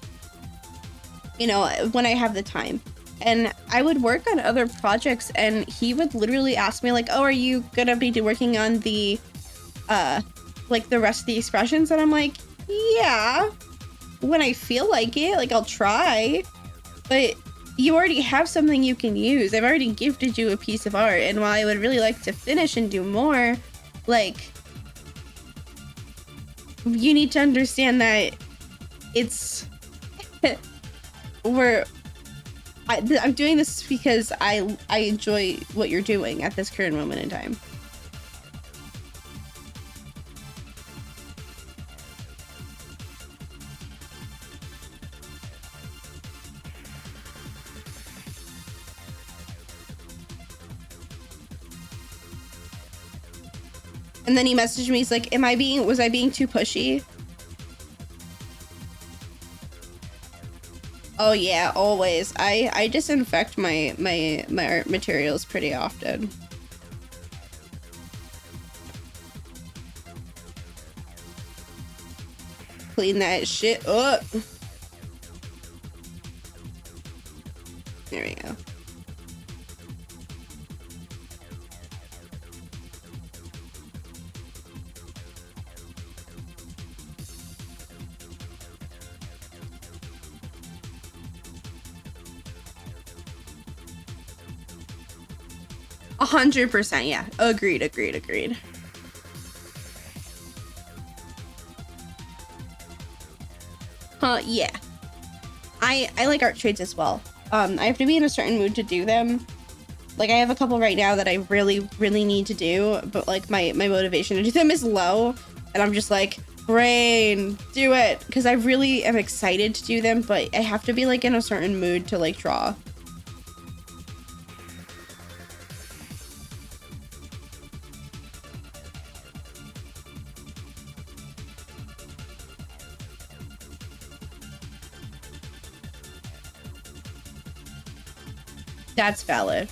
when I have the time. And I would work on other projects and he would literally ask me like, oh, are you gonna be working on the, like the rest of the expressions? And I'm like, yeah, when I feel like it, like I'll try, but you already have something you can use. I've already gifted you a piece of art, and while I would really like to finish and do more, like, you need to understand that it's I'm doing this because I enjoy what you're doing at this current moment in time. And then he messaged me, he's like, was I being too pushy? Oh yeah, always. I disinfect my art materials pretty often. Clean that shit up. There we go. A 100%, yeah. Agreed. Yeah. I like art trades as well. I have to be in a certain mood to do them. Like, I have a couple right now that I really, really need to do, but like my motivation to do them is low, and I'm just like, brain, do it, because I really am excited to do them, but I have to be like in a certain mood to like draw. That's valid.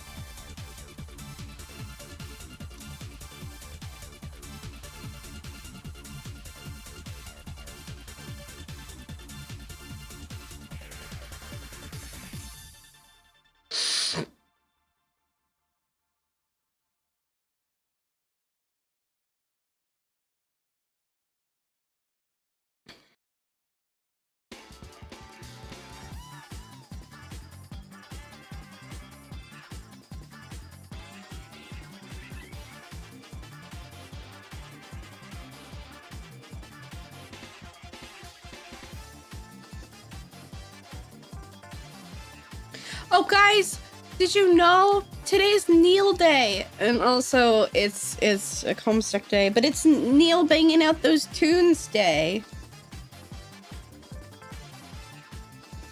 Oh, guys, did you know today's Neil Day? And also, it's a Homestuck Day, but it's Neil banging out those tunes day.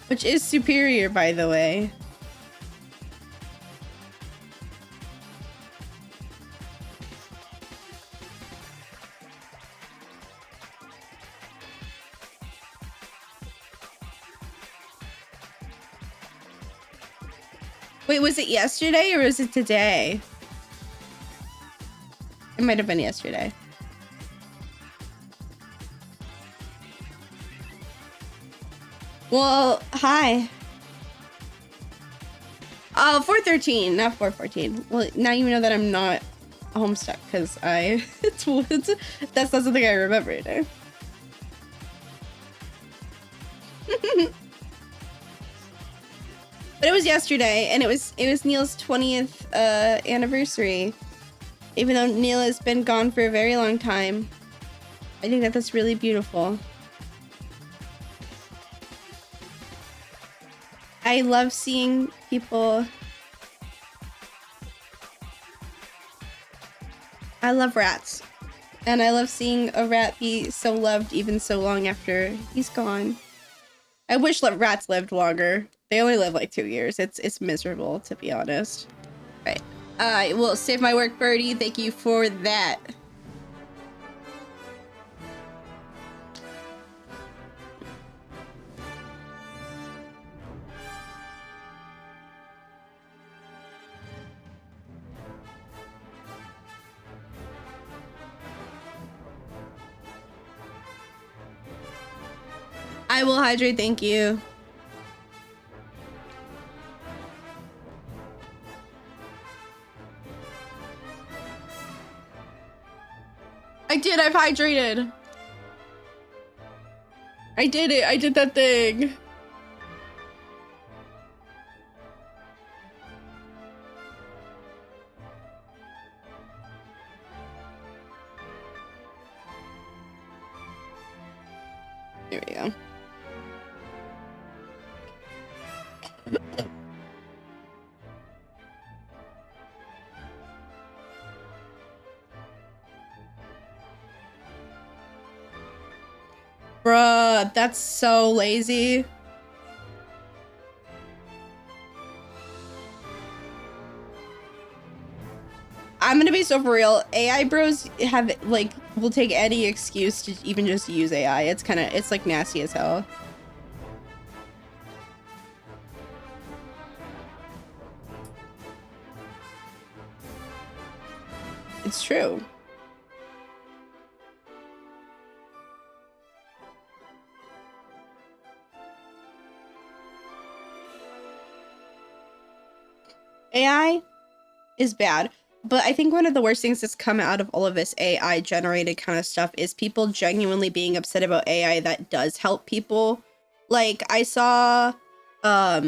Which is superior, by the way. Wait, was it yesterday or was it today? It might have been yesterday. Well, hi. 413, not 414. Well, now you know that I'm not Homestuck because that's not something I remember today. But it was yesterday, and it was Neil's 20th anniversary. Even though Neil has been gone for a very long time, I think that that's really beautiful. I love seeing people. I love rats, and I love seeing a rat be so loved even so long after he's gone. I wish rats lived longer. They only live like 2 years. It's miserable, to be honest. Right. I will save my work, Birdie. Thank you for that. I will hydrate, thank you. I did, I've hydrated. I did it, I did that thing. There we go. Bruh, that's so lazy. I'm gonna be so for real. AI bros have will take any excuse to even just use AI. It's like nasty as hell. It's true. AI is bad, but I think one of the worst things that's come out of all of this AI generated kind of stuff is people genuinely being upset about AI that does help people. Like I saw, what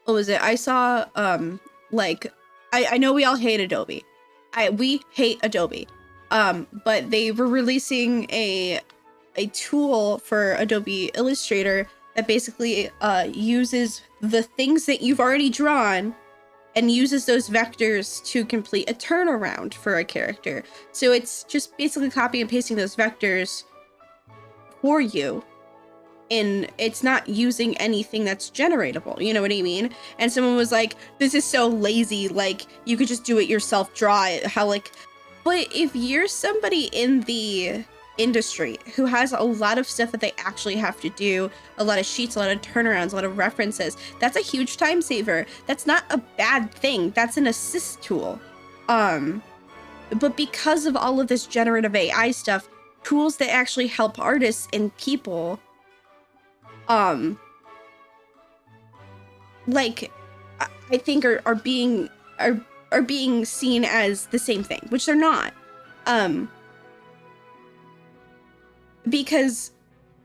was it? I saw, I know we all hate Adobe. We hate Adobe. But they were releasing a tool for Adobe Illustrator that basically uses the things that you've already drawn and uses those vectors to complete a turnaround for a character. So it's just basically copy and pasting those vectors for you. And it's not using anything that's generatable, you know what I mean? And someone was like, this is so lazy, like, you could just do it yourself, draw it, but if you're somebody in the industry who has a lot of stuff that they actually have to do, a lot of sheets, a lot of turnarounds, a lot of references, that's a huge time saver. That's not a bad thing. That's an assist tool. But because of all of this generative AI stuff, tools that actually help artists and people, I think are being seen as the same thing, which they're not. Because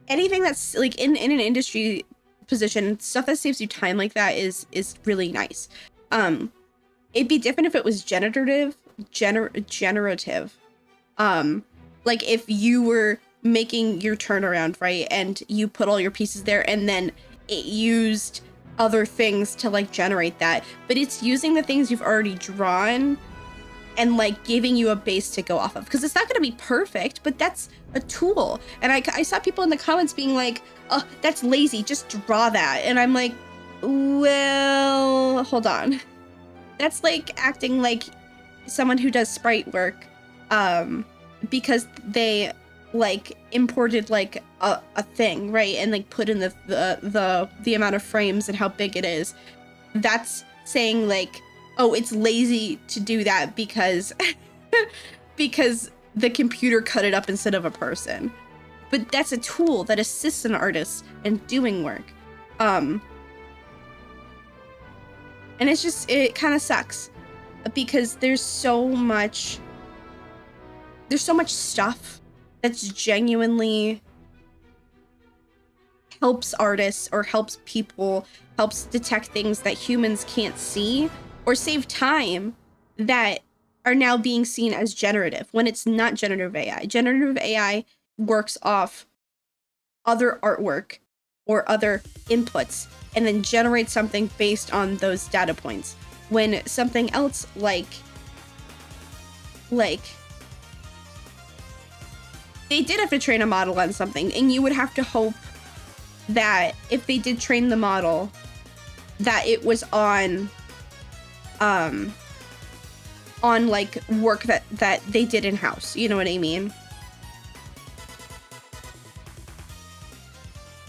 anything that's like in an industry position, stuff that saves you time like that is really nice. It'd be different if it was generative. Like if you were making your turnaround, right, and you put all your pieces there and then it used other things to like generate that, but it's using the things you've already drawn and like giving you a base to go off of, because it's not going to be perfect, but that's a tool. And I saw people in the comments being like, oh, that's lazy, just draw that. And I'm like, well, hold on. That's like acting like someone who does sprite work because they like imported like a thing, right, and like put in the amount of frames and how big it is. That's saying like, oh, it's lazy to do that because because the computer cut it up instead of a person. But that's a tool that assists an artist in doing work. And it's just, it kind of sucks because there's so much stuff that's genuinely helps artists or helps people, helps detect things that humans can't see, or save time that are now being seen as generative when it's not generative AI. Generative AI works off other artwork or other inputs and then generates something based on those data points. When something else like they did have to train a model on something, and you would have to hope that if they did train the model, that it was on like work that they did in-house, you know what I mean?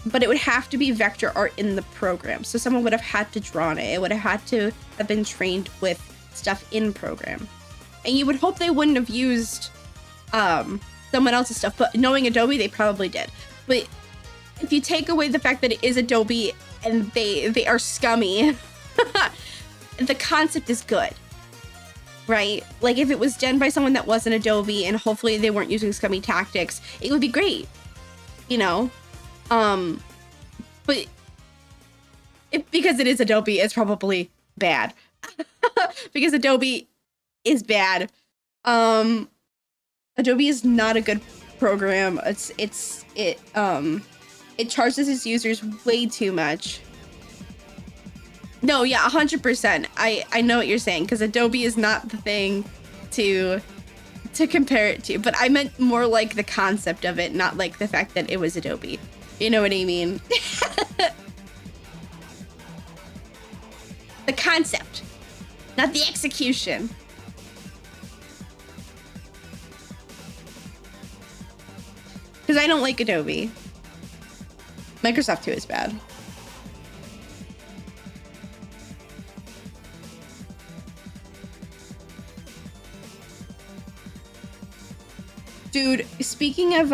But it would have to be vector art in the program, so someone would have had to draw on it. It would have had to have been trained with stuff in program, and you would hope they wouldn't have used someone else's stuff, but knowing Adobe, they probably did. But if you take away the fact that it is Adobe and they are scummy, the concept is good, right? Like if it was done by someone that wasn't Adobe and hopefully they weren't using scummy tactics, it would be great, you know? But because it is Adobe, it's probably bad. Because Adobe is bad. Adobe is not a good program. It charges its users way too much. No, yeah, 100%. I know what you're saying, because Adobe is not the thing to compare it to, but I meant more like the concept of it, not like the fact that it was Adobe. You know what I mean? The concept, not the execution. Because I don't like Adobe. Microsoft too is bad. Dude, speaking of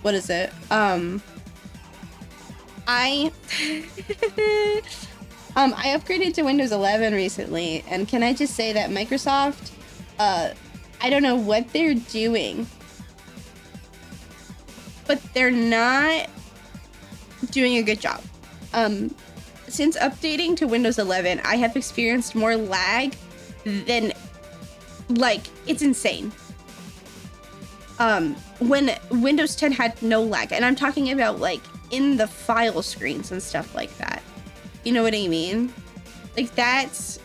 what is it? I upgraded to Windows 11 recently, and can I just say that Microsoft, I don't know what they're doing, but they're not doing a good job. Since updating to Windows 11, I have experienced more lag than, like, it's insane. When Windows 10 had no lag, and I'm talking about like in the file screens and stuff like that. You know what I mean? Like that's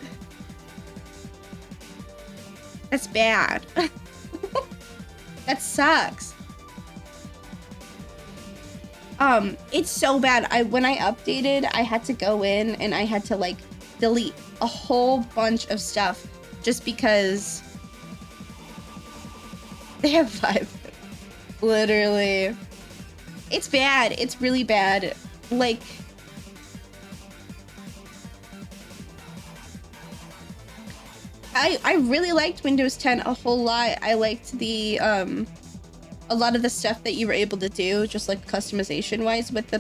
bad. That sucks. It's so bad. When I updated, I had to go in and I had to like delete a whole bunch of stuff just because they have 5. Literally. It's bad. It's really bad. Like, I really liked Windows 10 a whole lot. I liked the a lot of the stuff that you were able to do, just like customization wise with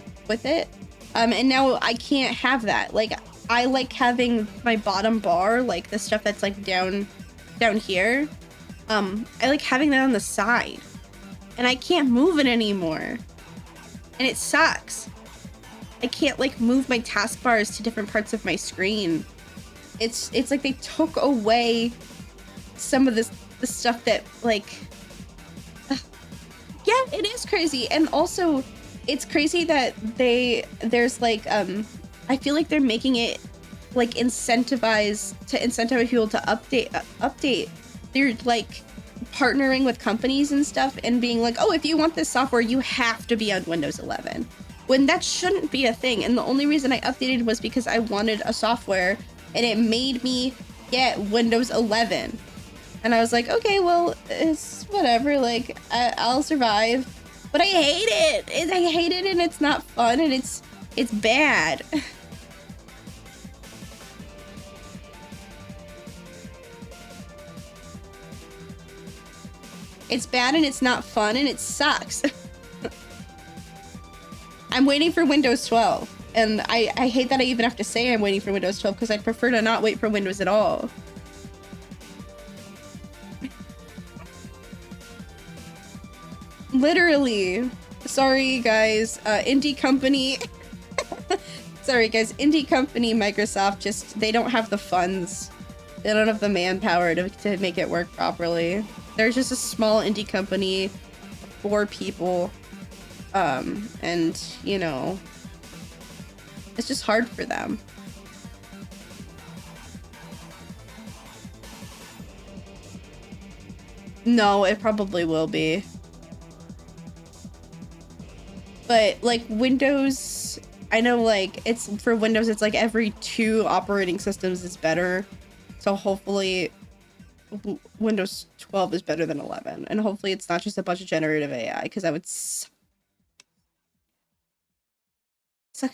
it. And now I can't have that. Like, I like having my bottom bar, like the stuff that's like down here. I like having that on the side, and I can't move it anymore, and it sucks. I can't like move my taskbars to different parts of my screen. It's like they took away some of the stuff that like, yeah, it is crazy. And also it's crazy that there's like I feel like they're making it like incentivize people to update. They're like partnering with companies and stuff and being like, oh, if you want this software, you have to be on Windows 11. When that shouldn't be a thing. And the only reason I updated was because I wanted a software and it made me get Windows 11. And I was like, okay, well, it's whatever, like, I'll survive. But I hate it! I hate it, and it's not fun, and it's bad. It's bad, and it's not fun, and it sucks. I'm waiting for Windows 12. And I hate that I even have to say I'm waiting for Windows 12, because I'd prefer to not wait for Windows at all. Literally. Sorry, guys. Indie company. Sorry, guys. Indie company Microsoft just, they don't have the funds. They don't have the manpower to make it work properly. They're just a small indie company, 4 people. And, you know, it's just hard for them. No, it probably will be. But like Windows, I know like it's for Windows, it's like every 2 operating systems is better. So hopefully Windows 12 is better than 11. And hopefully it's not just a bunch of generative AI, because that would suck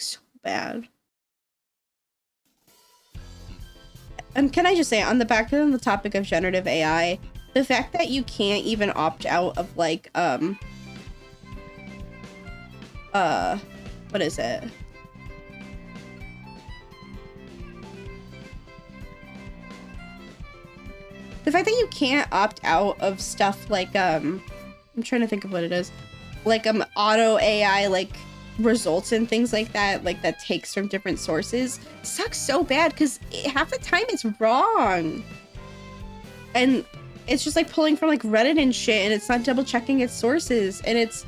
so bad. And can I just say, on the topic of generative AI, the fact that you can't even opt out of like what is it? The fact that you can't opt out of stuff like I'm trying to think of what it is. Like auto AI like results and things like that takes from different sources sucks so bad, because half the time it's wrong. And it's just like pulling from like Reddit and shit, and it's not double checking its sources, and it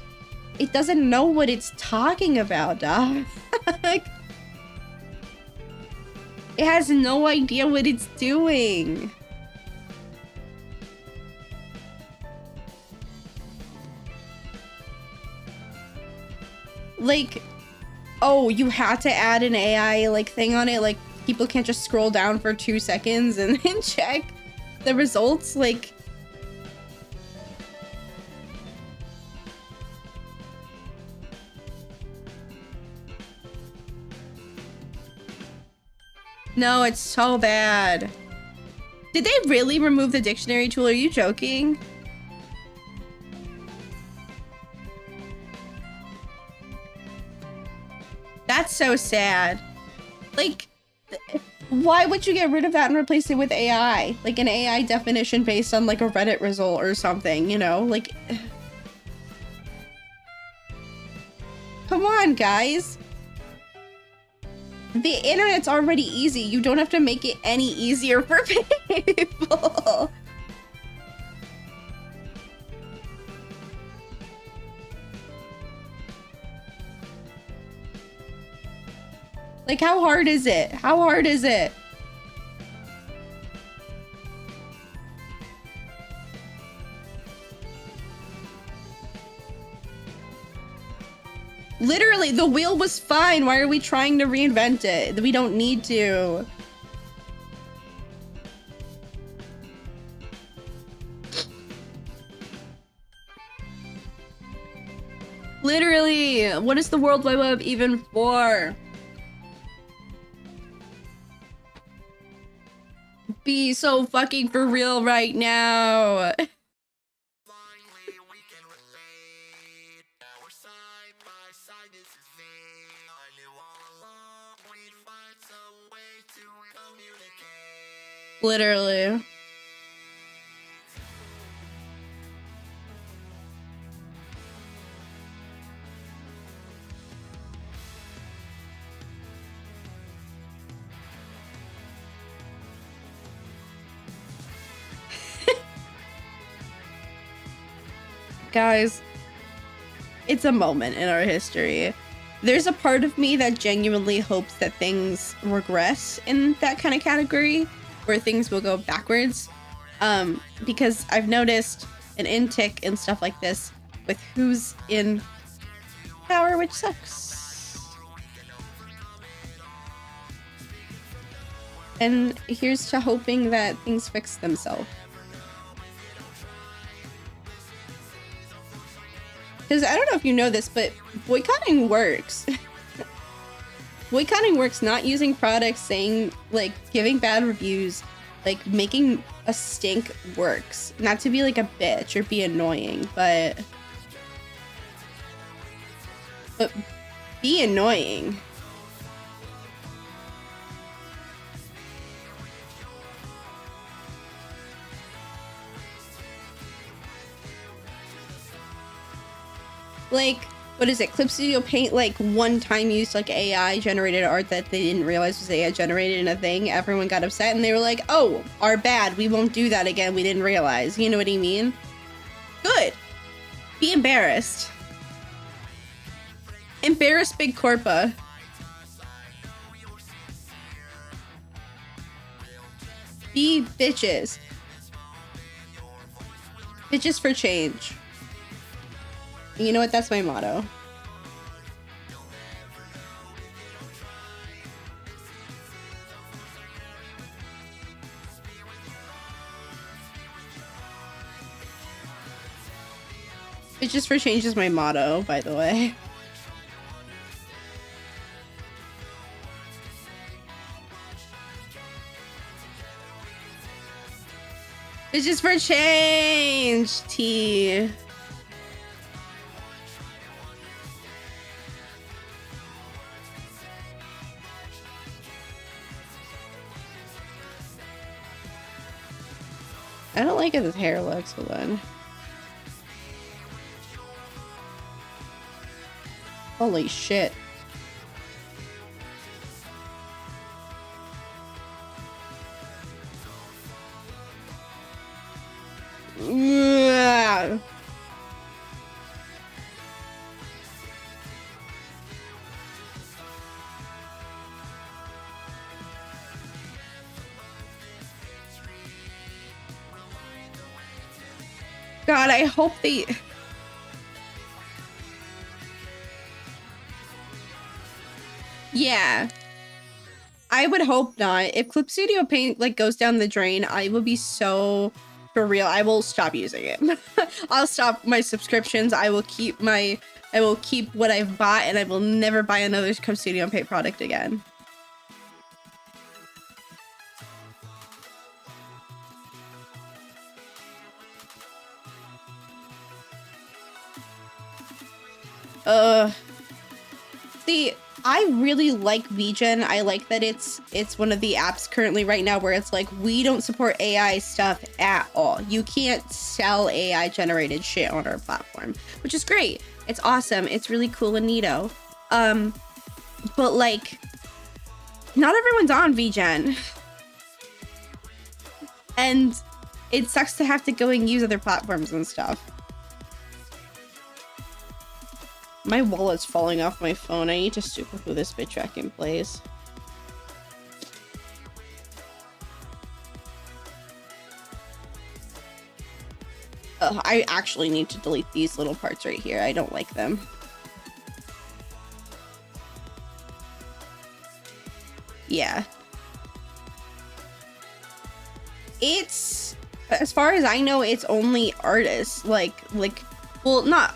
doesn't know what it's talking about, dog. Like, it has no idea what it's doing. Like, oh, you had to add an AI like thing on it, like people can't just scroll down for 2 seconds and then check the results, like. No, it's so bad. Did they really remove the dictionary tool? Are you joking? That's so sad. Like, why would you get rid of that and replace it with AI? Like an AI definition based on like a Reddit result or something, you know? Like, come on, guys. The internet's already easy. You don't have to make it any easier for people. Like, how hard is it? How hard is it? Literally, the wheel was fine. Why are we trying to reinvent it? We don't need to. Literally, what is the World Wide Web even for? Be so fucking for real right now. Literally. Guys, it's a moment in our history. There's a part of me that genuinely hopes that things regress in that kind of category, where things will go backwards. Because I've noticed an intick and stuff like this with who's in power, which sucks. And here's to hoping that things fix themselves. Because I don't know if you know this, but boycotting works. Boycotting works. Not using products, saying, like, giving bad reviews, like, making a stink works. Not to be like a bitch or be annoying, but be annoying. Like, what is it? Clip Studio Paint, like, one time used, like, AI generated art that they didn't realize was AI generated in a thing. Everyone got upset and they were like, oh, our bad. We won't do that again. We didn't realize. You know what I mean? Good. Be embarrassed. Embarrass Big Corpa. Be bitches. Bitches for change. You know what? That's my motto. Bitches for change is my motto, by the way. Bitches for change, T. I don't like how this hair looks. Hold on. Holy shit. Yeah. God, I hope they... Yeah. I would hope not. If Clip Studio Paint, like, goes down the drain, I will be so... For real, I will stop using it. I'll stop my subscriptions. I will keep what I've bought, and I will never buy another Clip Studio Paint product again. See, I really like VGen. I like that it's one of the apps currently right now where it's like, we don't support AI stuff at all. You can't sell AI generated shit on our platform, which is great. It's awesome. It's really cool and neato. But like, not everyone's on VGen. And it sucks to have to go and use other platforms and stuff. My wallet's falling off my phone. I need to super who this bitch back in place. I actually need to delete these little parts right here. I don't like them. Yeah. It's, as far as I know, it's only artists. Like, well, not...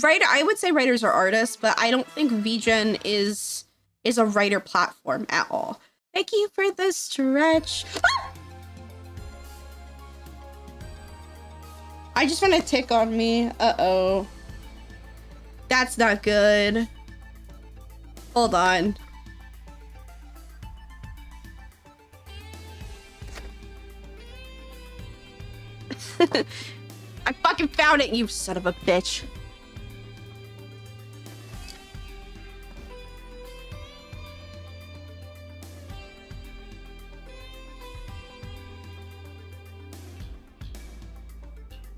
Writer, I would say writers are artists, but I don't think VGen is a writer platform at all. Thank you for the stretch. Ah! I just want to tick on me. Uh-oh. That's not good. Hold on. I fucking found it, you son of a bitch.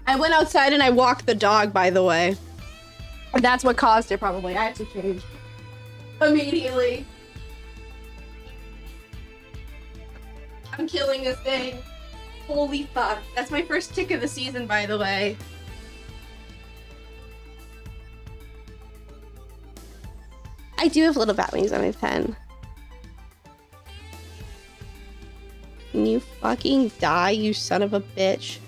I went outside and I walked the dog, by the way. That's what caused it, probably. I had to change immediately. I'm killing this thing. Holy fuck. That's my first tick of the season, by the way. I do have little bat wings on my pen. Can you fucking die, you son of a bitch?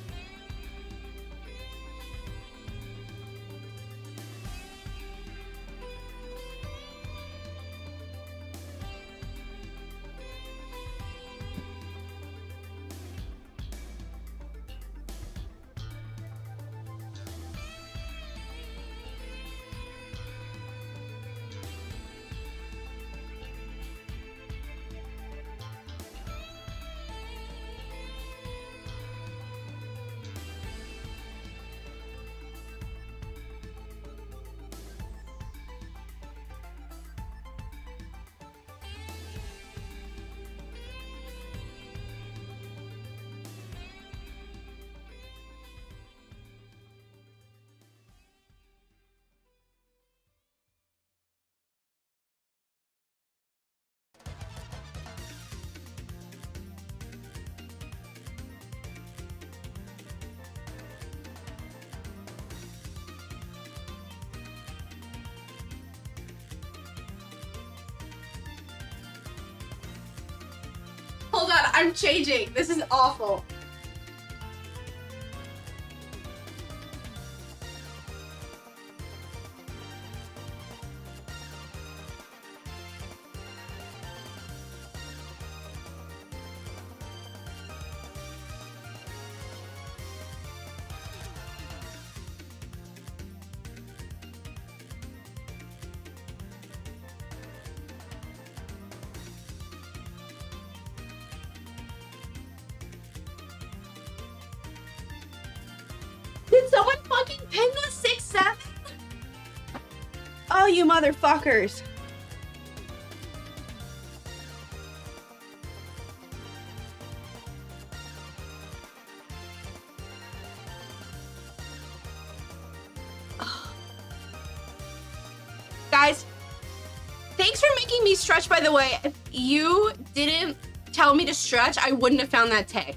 Hold on, I'm changing. This is awful. Did someone fucking ping the 6-7? Oh, you motherfuckers. Guys, thanks for making me stretch, by the way. If you didn't tell me to stretch, I wouldn't have found that tag.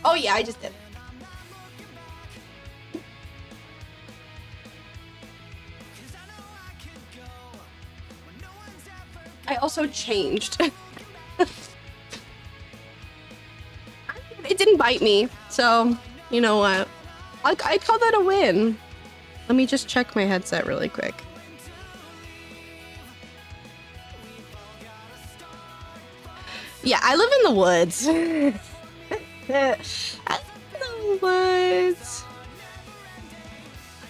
Oh yeah, I just did. I also changed. It didn't bite me, so you know what? I call that a win. Let me just check my headset really quick. Yeah, I live in the woods. I live in the woods.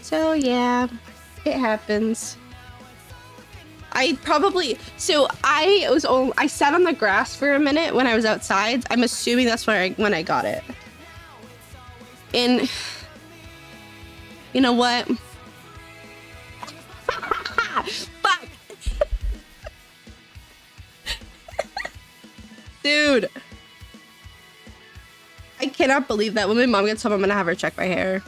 So yeah, it happens. I sat on the grass for a minute when I was outside. I'm assuming that's when I got it. And you know what? Fuck. Dude. I cannot believe that when my mom gets home, I'm gonna have her check my hair.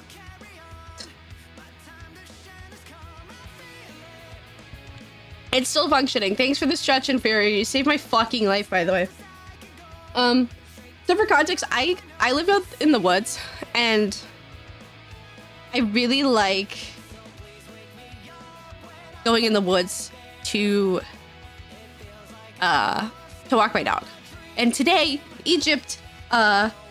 It's still functioning. Thanks for the stretch and fury. You saved my fucking life, by the way. So for context, I live out in the woods, and I really like going in the woods to walk my dog. And today, Egypt,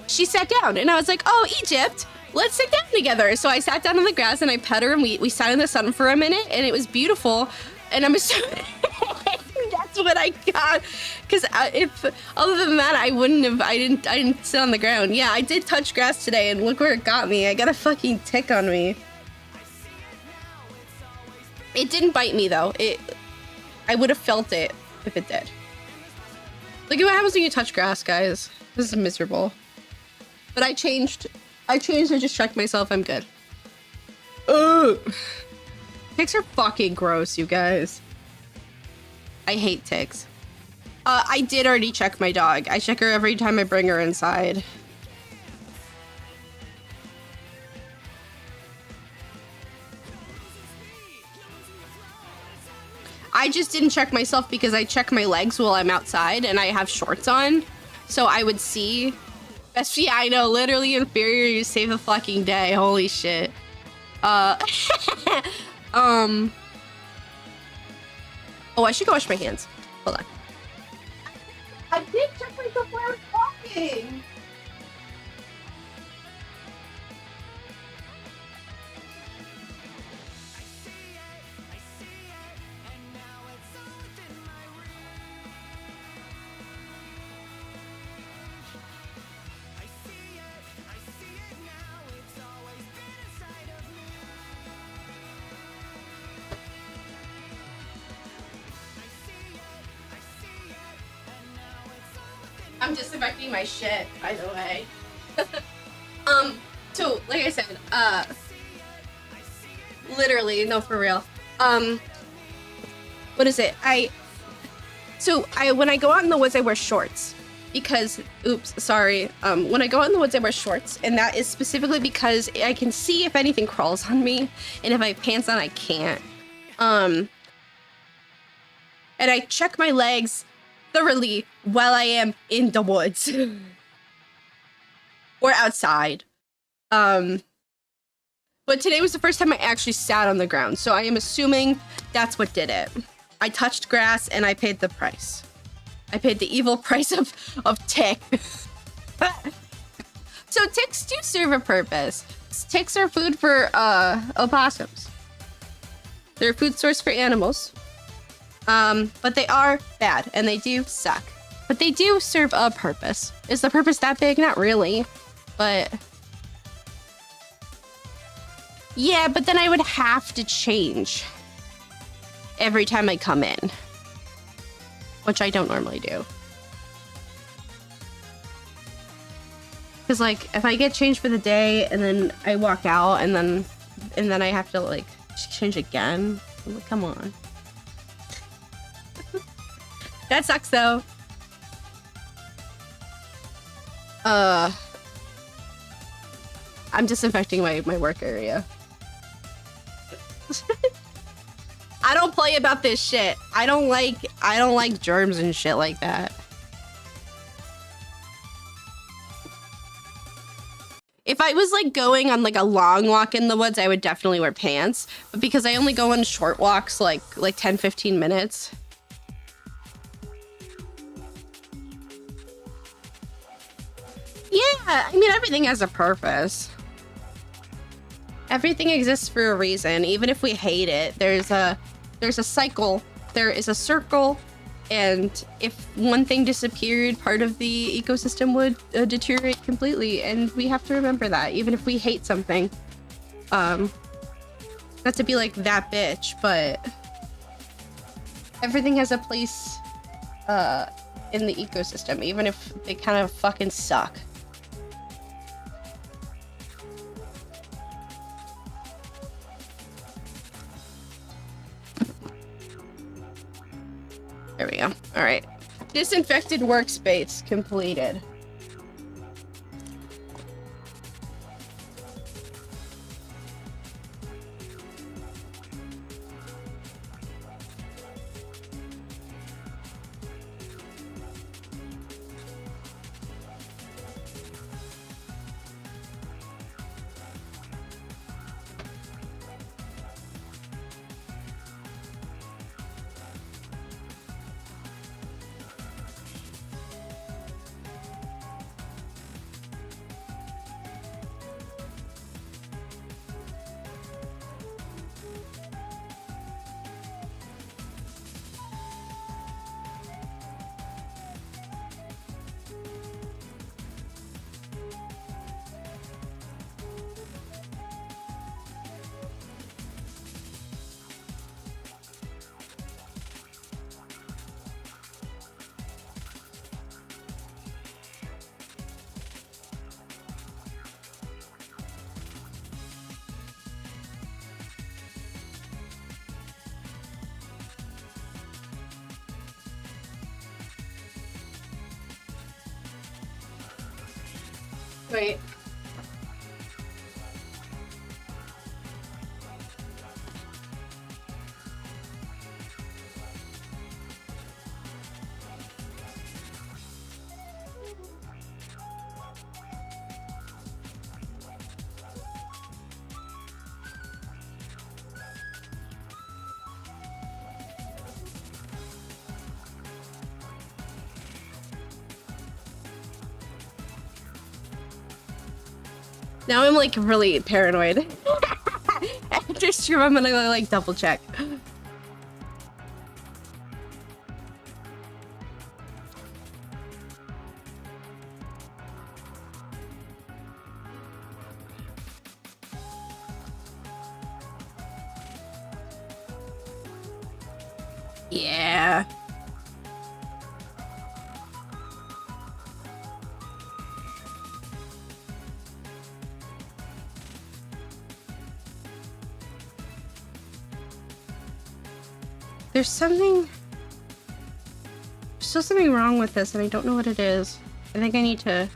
she sat down, and I was like, oh, Egypt, let's sit down together. So I sat down on the grass and I pet her, and we sat in the sun for a minute, and it was beautiful. And I'm assuming that's what I got, because if other than that, I didn't sit on the ground. Yeah, I did touch grass today, and look where it got me. I got a fucking tick on me. It didn't bite me though. I would have felt it if it did. Look at what happens when you touch grass, guys. This is miserable. But I changed. I just checked myself. I'm good. Ugh. Ticks are fucking gross, you guys. I hate ticks. I did already check my dog. I check her every time I bring her inside. I just didn't check myself because I check my legs while I'm outside and I have shorts on. So I would see. Yeah, I know, literally inferior, you save the fucking day. Holy shit. Oh, I should go wash my hands. Hold on. I did check myself while I was talking. I'm disinfecting my shit, by the way. So, like I said, literally, no, for real. What is it? When I go out in the woods, I wear shorts. Because, oops, sorry. When I go out in the woods, I wear shorts. And that is specifically because I can see if anything crawls on me. And if I have pants on, I can't. And I check my legs thoroughly while I am in the woods or outside. But today was the first time I actually sat on the ground, so I am assuming that's what did it. I touched grass and I paid the price. I paid the evil price of tick. So ticks do serve a purpose. Ticks are food for opossums. They're a food source for animals. But they are bad, and they do suck. But they do serve a purpose. Is the purpose that big? Not really. But... yeah, but then I would have to change every time I come in. Which I don't normally do. Because, like, if I get changed for the day, and then I walk out, and then I have to, like, change again. I'm like, come on. That sucks, though. I'm disinfecting my work area. I don't play about this shit. I don't like germs and shit like that. If I was like going on like a long walk in the woods, I would definitely wear pants. But because I only go on short walks like 10-15 minutes. Yeah, I mean, everything has a purpose. Everything exists for a reason. Even if we hate it, there's a cycle. There is a circle. And if one thing disappeared, part of the ecosystem would deteriorate completely. And we have to remember that, even if we hate something. Not to be like that bitch, but everything has a place in the ecosystem, even if they kind of fucking suck. There we go. All right. Disinfected workspace completed. Wait. Now I'm like really paranoid. After stream, I'm gonna like double check. Yeah. There's still something wrong with this and I don't know what it is. I think I need to...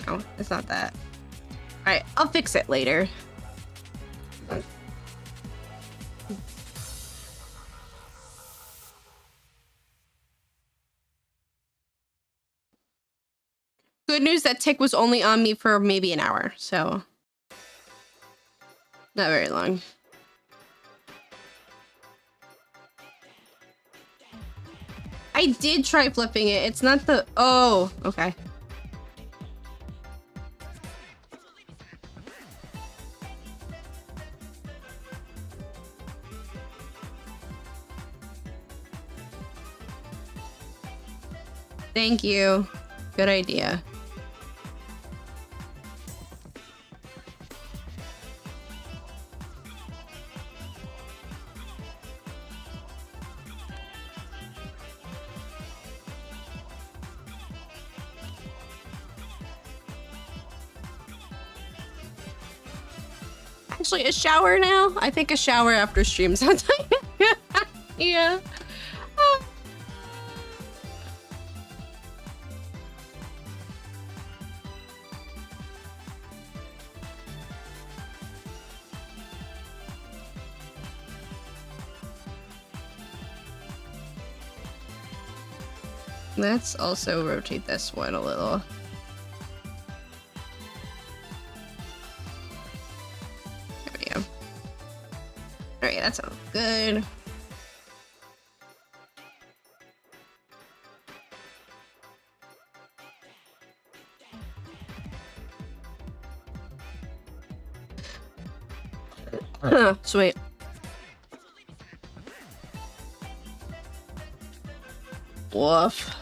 No, it's not that. Alright, I'll fix it later. Good news that tick was only on me for maybe an hour, so... Not very long. I did try flipping it. It's not the... Oh, okay. Thank you. Good idea. Actually, a shower now? I think a shower after stream sometime. Yeah. Let's also rotate this one a little. There we go. Alright, that sounds good. Sweet. Woof.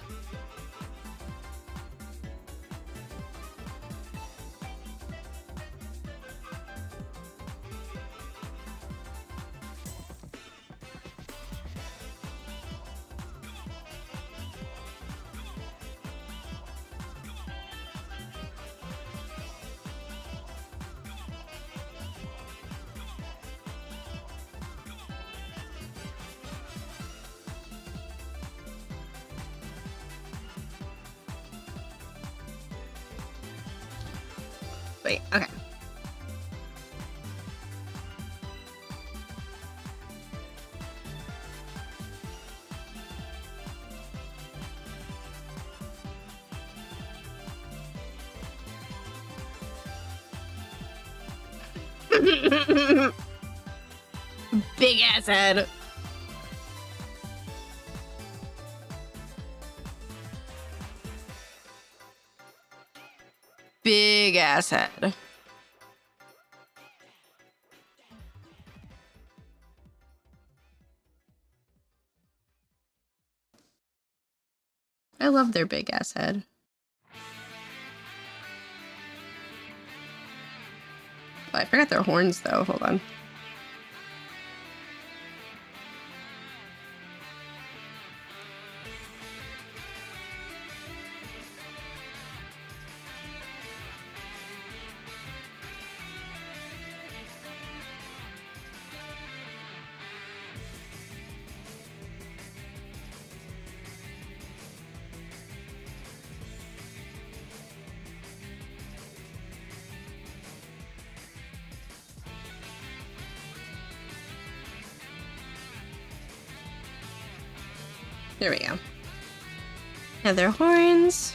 Wait, okay. Big ass head. Big ass head. I love their big ass head. Oh, I forgot their horns though. Hold on. There we go. Have their horns.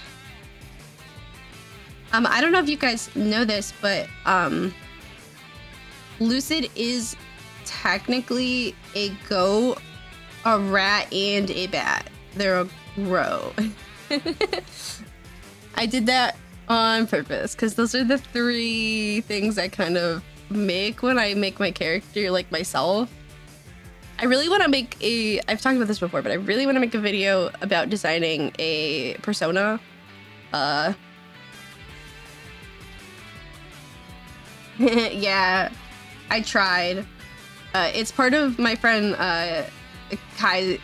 I don't know if you guys know this, but Lucid is technically a goat, a rat, and a bat. They're a row. I did that on purpose because those are the 3 things I kind of make when I make my character like myself. I really want to make I've talked about this before, but I really want to make a video about designing a persona. Yeah, I tried. It's part of my friend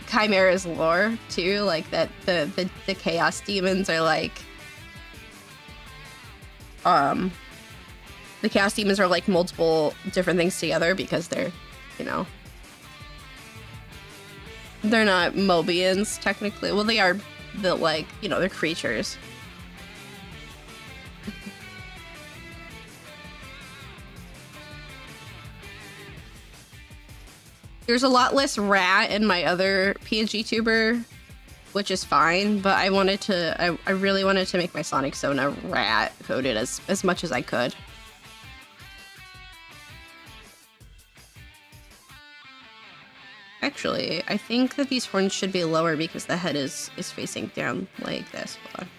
Chimera's lore too, like that the chaos demons are like the chaos demons are like multiple different things together because they're, you know, they're not Mobians technically. Well, they are the, like, you know, they're creatures. There's a lot less rat in my other PNGTuber, which is fine, but I wanted to, I really wanted to make my Sonic Sona rat coded as much as I could. Actually, I think that these horns should be lower because the head is facing down like this. Hold on.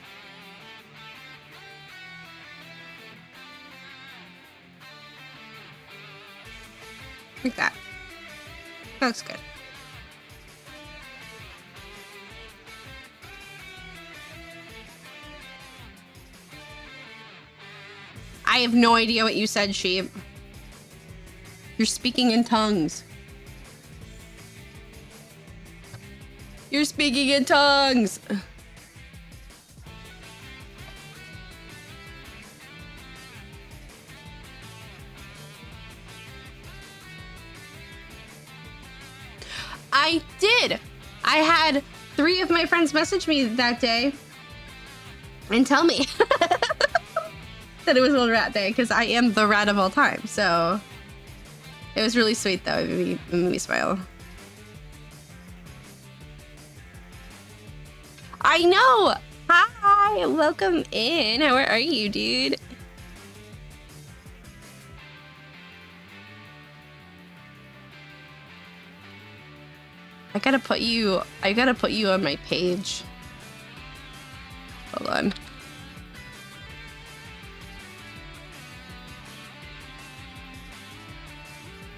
Like that. That looks good. I have no idea what you said, sheep. You're speaking in tongues. You're speaking in tongues. I did. I had 3 of my friends message me that day and tell me that it was Little Rat Day because I am the rat of all time. So it was really sweet though. It made me smile. I know. Hi, welcome in. How are you, dude? I gotta put you on my page. Hold on.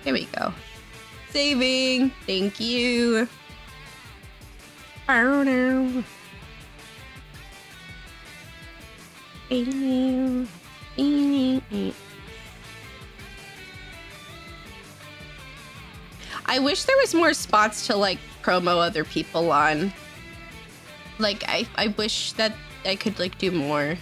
Here we go. Saving. Thank you. Oh no. I wish there was more spots to like promo other people on. Like I wish that I could like do more.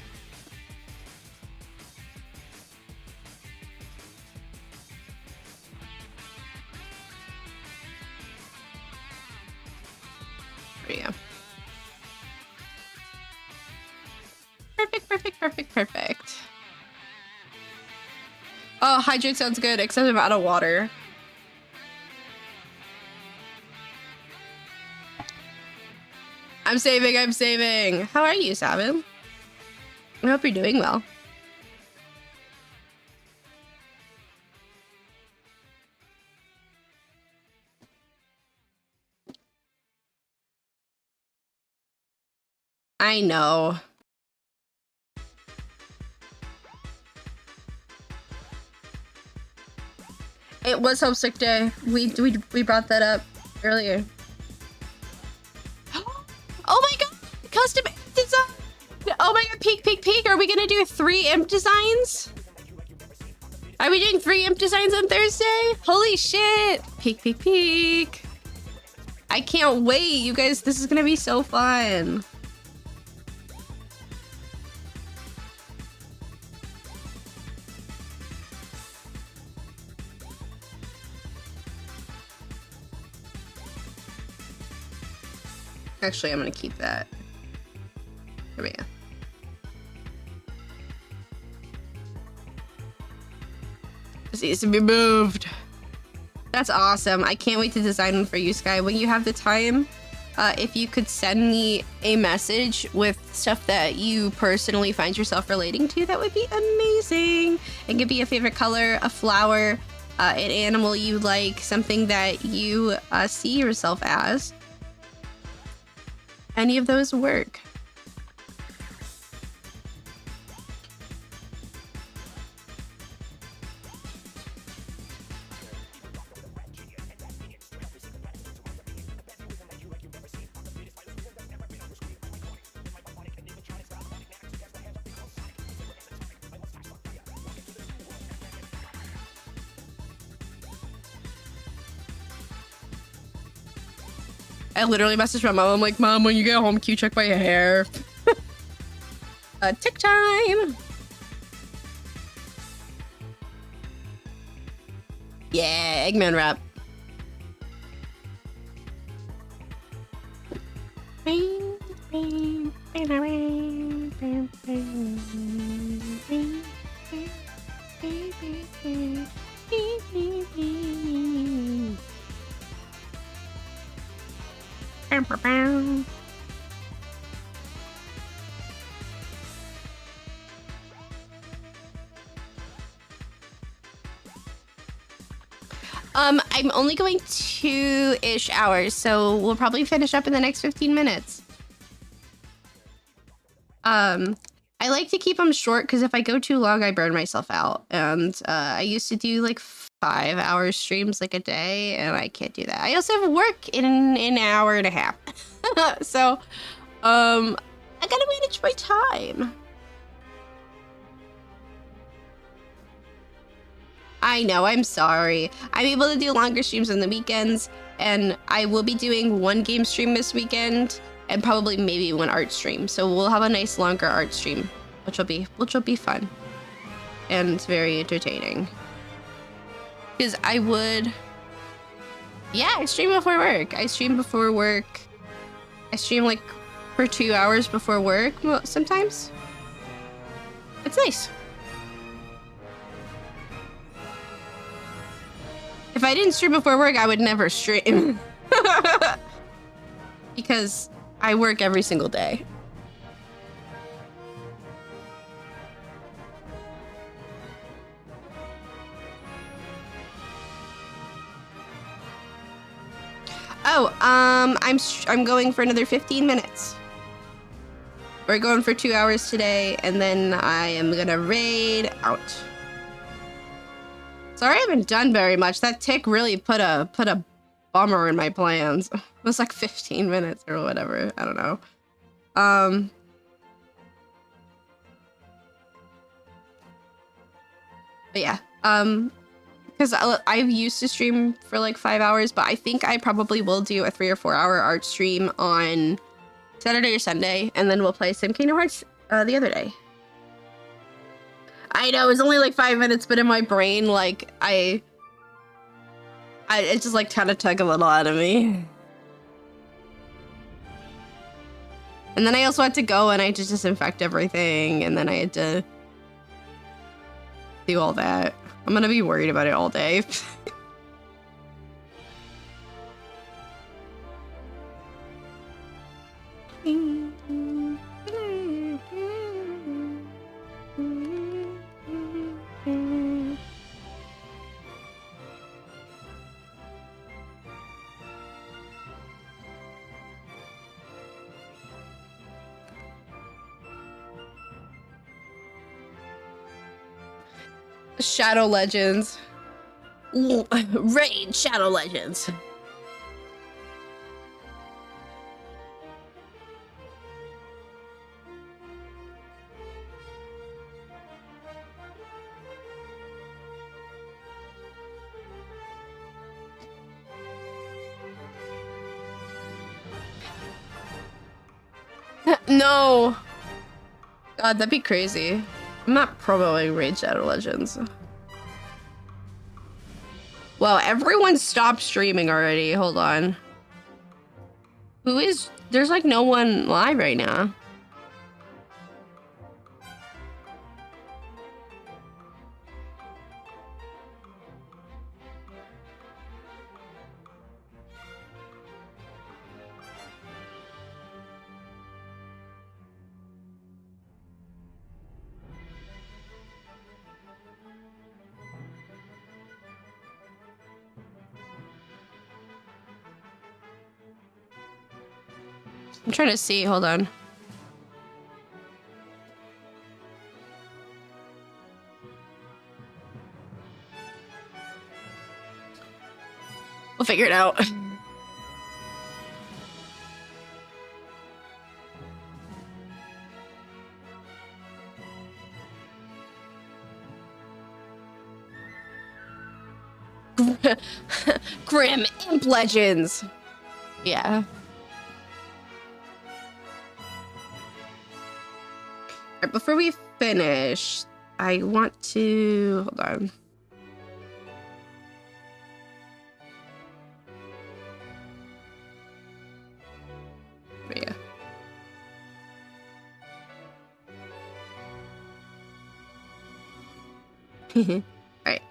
There we go. Perfect. Oh, hydrate sounds good, except I'm out of water. I'm saving. How are you, Sabin? I hope you're doing well. I know. It was Homesick Day. We brought that up earlier. Oh my god! Custom design! Oh my god, peek! Are we gonna do 3 imp designs? Are we doing 3 imp designs on Thursday? Holy shit! Peek! I can't wait, you guys. This is gonna be so fun. Actually, I'm gonna keep that. There we go. This needs to be moved. That's awesome. I can't wait to design one for you, Sky. When you have the time, if you could send me a message with stuff that you personally find yourself relating to, that would be amazing. It could be a favorite color, a flower, an animal you like, something that you see yourself as. Any of those work. I literally messaged my mom. I'm like, Mom, when you get home, can you check my hair? Tick time. Yeah, Eggman rap. I'm only going 2-ish hours, so we'll probably finish up in the next 15 minutes. I like to keep them short because if I go too long, I burn myself out. And I used to do like 5-hour streams like a day, and I can't do that. I also have work in an hour and a half. So, I gotta manage my time. I know, I'm sorry. I'm able to do longer streams on the weekends, and I will be doing one game stream this weekend, and probably maybe one art stream. So we'll have a nice longer art stream, which will be fun and very entertaining. Because I would, yeah, I stream before work. I stream like for 2 hours before work sometimes. It's nice. If I didn't stream before work, I would never stream. Because I work every single day. Oh, I'm going for another 15 minutes. We're going for 2 hours today, and then I am gonna raid out. Sorry I haven't done very much. That tick really put a bummer in my plans. It was like 15 minutes or whatever. I don't know. But yeah. Because I've used to stream for like 5 hours, but I think I probably will do a 3 or 4 hour art stream on Saturday or Sunday, and then we'll play some Kingdom Hearts the other day. I know, it's only like 5 minutes, but in my brain, like, it just like kind of took a little out of me. And then I also had to go and I had to disinfect everything, and then I had to do all that. I'm gonna be worried about it all day. Shadow Legends. Raid Shadow Legends. No. God, that'd be crazy. I'm not promoting Raid Shadow Legends. Well, everyone stopped streaming already. Hold on. There's like no one live right now. I'm trying to see. Hold on. We'll figure it out. Grim Imp Legends. Yeah. Right, before we finish, I want to hold on. Yeah. All right.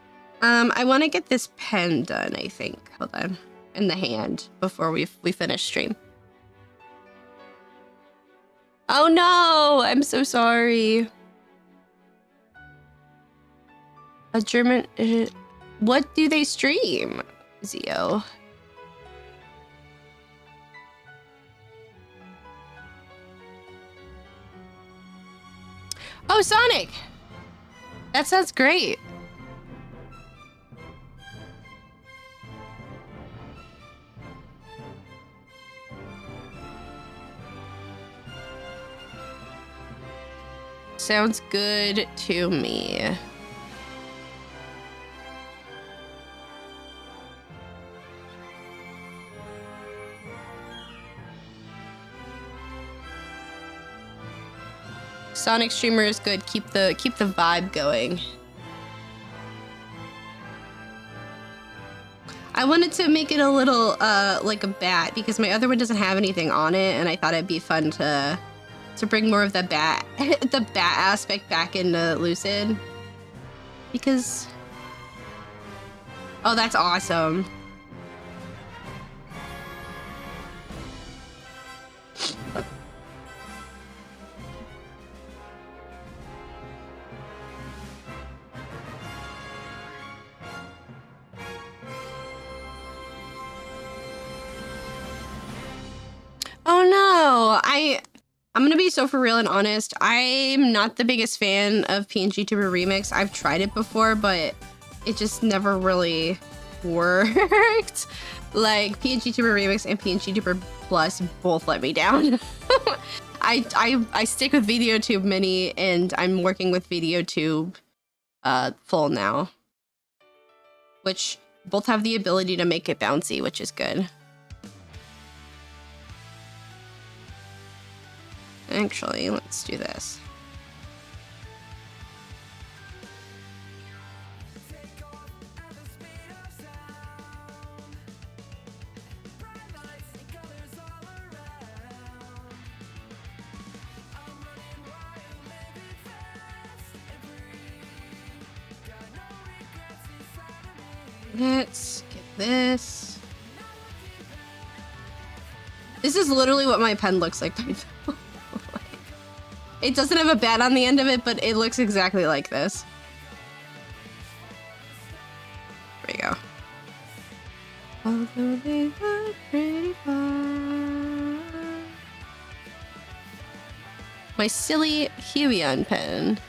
I want to get this pen done, I think. Hold on. In the hand before we finish stream. Oh no! I'm so sorry. A German... what do they stream? Zio. Oh, Sonic! That sounds great. Sounds good to me. Sonic streamer is good. Keep the vibe going. I wanted to make it a little like a bat because my other one doesn't have anything on it, and I thought it'd be fun to bring more of the bat aspect back into Lucid. Because oh, that's awesome. Oh no, I'm gonna be so for real and honest. I'm not the biggest fan of PNGTUBER Remix. I've tried it before, but it just never really worked. Like PNGTUBER Remix and PNGTUBER Plus both let me down. I stick with VideoTube Mini, and I'm working with VideoTube Full now, which both have the ability to make it bouncy, which is good. Actually, let's do this. Let's get this. This is literally what my pen looks like. It doesn't have a bat on the end of it, but it looks exactly like this. There we go. Although they look pretty fun. My silly Huion pen.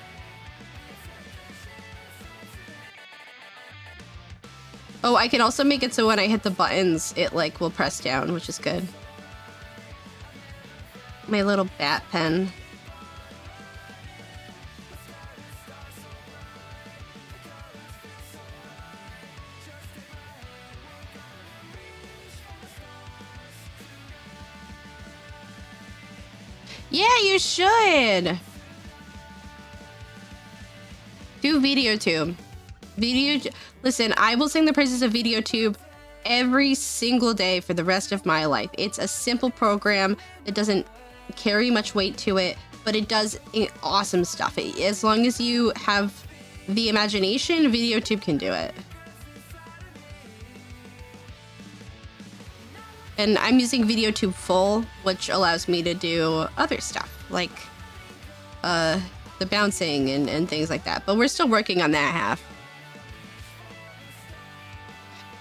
Oh, I can also make it so when I hit the buttons, it like will press down, which is good. My little bat pen. Yeah, you should. Do VideoTube. Listen, I will sing the praises of VideoTube every single day for the rest of my life. It's a simple program. It doesn't carry much weight to it, but it does awesome stuff. As long as you have the imagination, VideoTube can do it. And I'm using VideoTube Full, which allows me to do other stuff, like the bouncing and things like that. But we're still working on that half.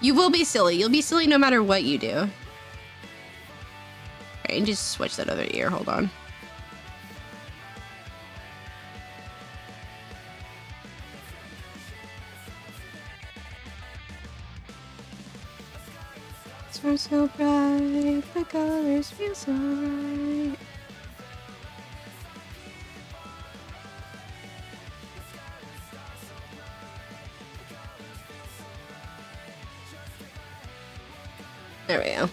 You will be silly. You'll be silly no matter what you do. Alright, just switch that other ear. Hold on. Stars so bright, the colors feel so right. There we go.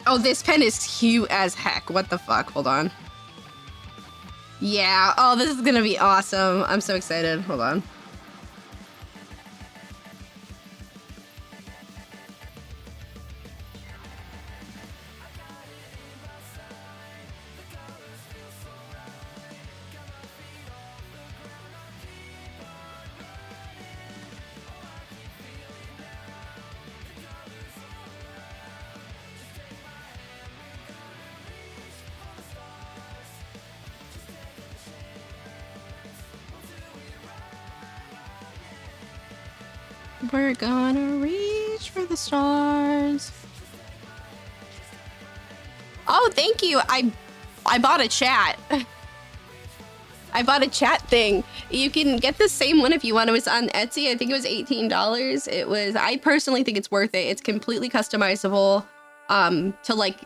Oh, this pen is cute as heck. What the fuck? Hold on. Yeah. Oh, this is gonna be awesome. I'm so excited. Hold on. We're gonna reach for the stars. Oh, thank you. I bought a chat. I bought a chat thing. You can get the same one if you want. It was on Etsy. I think it was $18. It was, I personally think it's worth it. It's completely customizable to like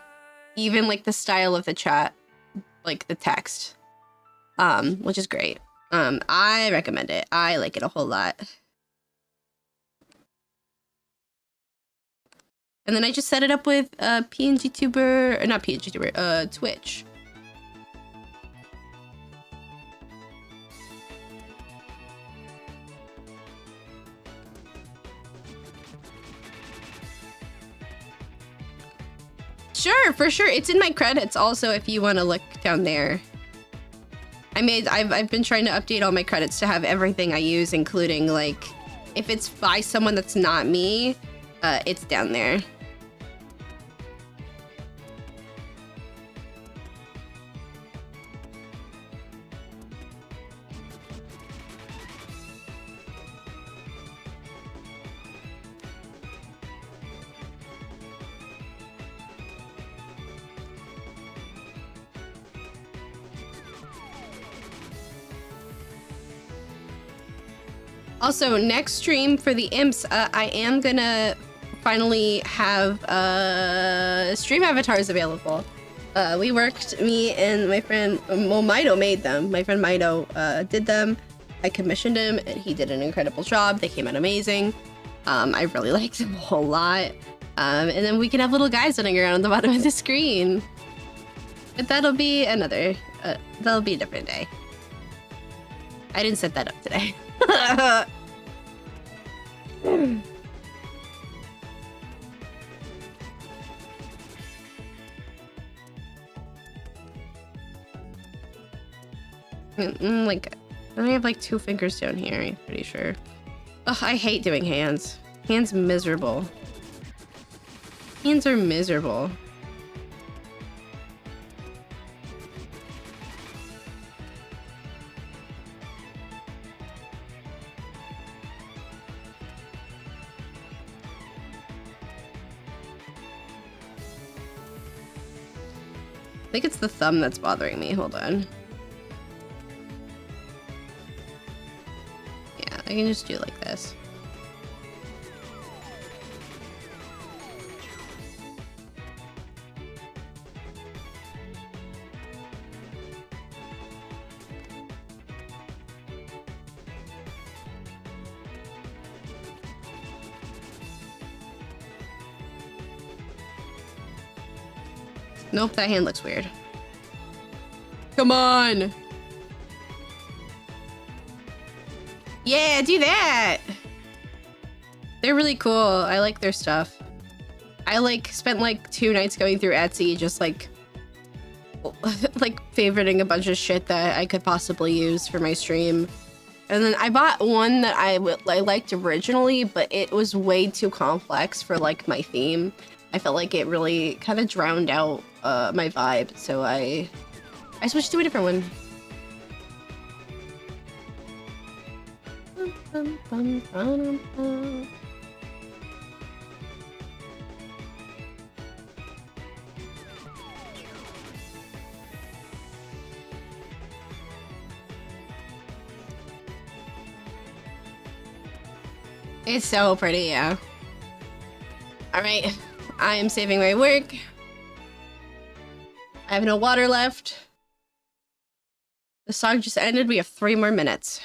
even like the style of the chat, like the text, which is great. I recommend it. I like it a whole lot. And then I just set it up with PNGTUBER, or not PNGTUBER, Twitch. Sure, for sure. It's in my credits also if you want to look down there. I've been trying to update all my credits to have everything I use, including like if it's by someone that's not me, it's down there. Also, next stream for the imps, I am gonna finally have stream avatars available. We worked, me and my friend, well, Mido made them. My friend Mido did them. I commissioned him and he did an incredible job. They came out amazing. I really liked them a whole lot. And then we can have little guys running around on the bottom of the screen. But that'll be another, that'll be a different day. I didn't set that up today. Like, I have like 2 fingers down here, I'm pretty sure. Ugh, I hate doing hands. Hands miserable. Hands are miserable. I think it's the thumb that's bothering me. Hold on. Yeah, I can just do it like this. Nope, that hand looks weird. Come on! Yeah, do that! They're really cool. I like their stuff. I like spent like 2 nights going through Etsy just like like favoriting a bunch of shit that I could possibly use for my stream. And then I bought one that I liked originally, but it was way too complex for like my theme. I felt like it really kind of drowned out my vibe, so I switched to a different one. It's so pretty, yeah. Alright, I am saving my work. I have no water left. The song just ended, we have 3 more minutes.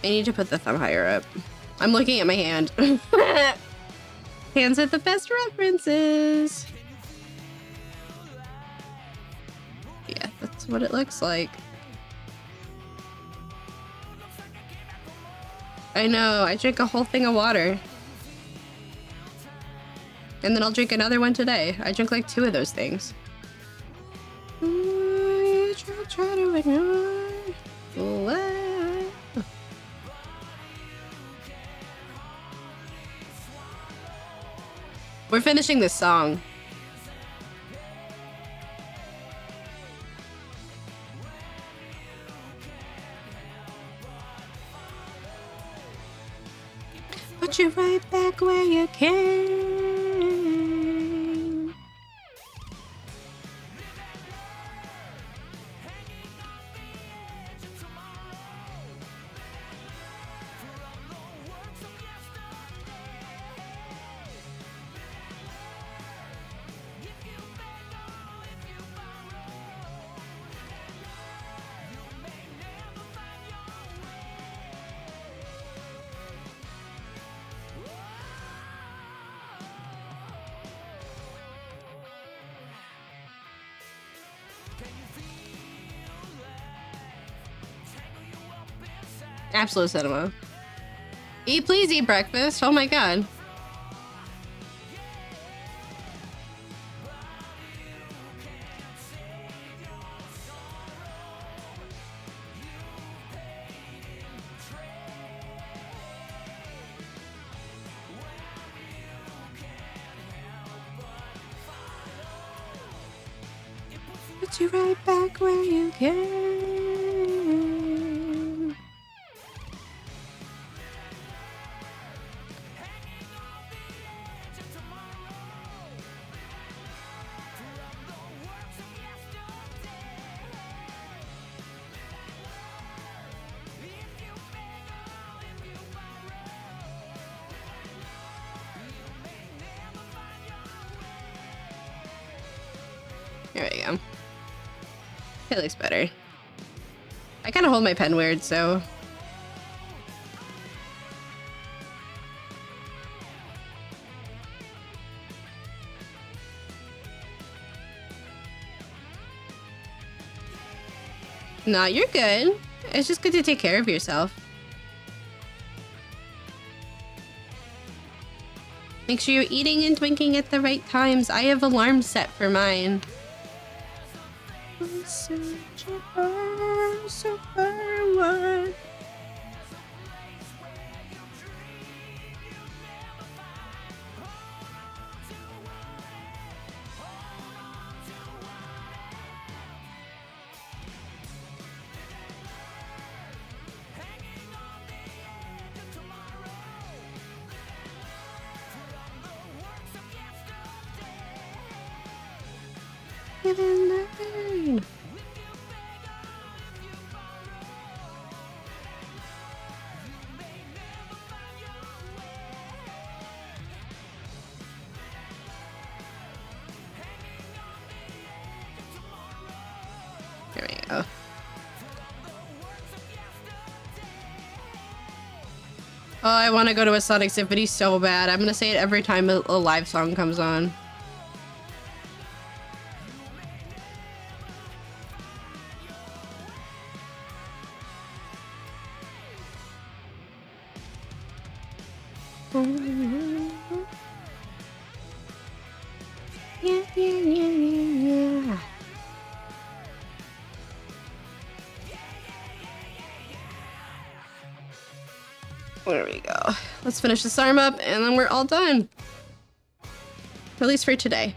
I need to put the thumb higher up. I'm looking at my hand. Hands are the best references. Yeah, that's what it looks like. I know, I drank a whole thing of water. And then I'll drink another one today. I drank like 2 of those things. Try to ignore. We're finishing this song. Put you right back where you came. Absolute cinema. Please eat breakfast. Oh my god. Put you right back where you came. There we go. It looks better. I kind of hold my pen weird, so... No, you're good. It's just good to take care of yourself. Make sure you're eating and drinking at the right times. I have alarms set for mine. There we go. Oh, I want to go to a Sonic Symphony so bad. I'm gonna say it every time a live song comes on. Yeah, yeah, yeah, yeah, yeah. There we go. Let's finish this arm up and then we're all done. At least for today.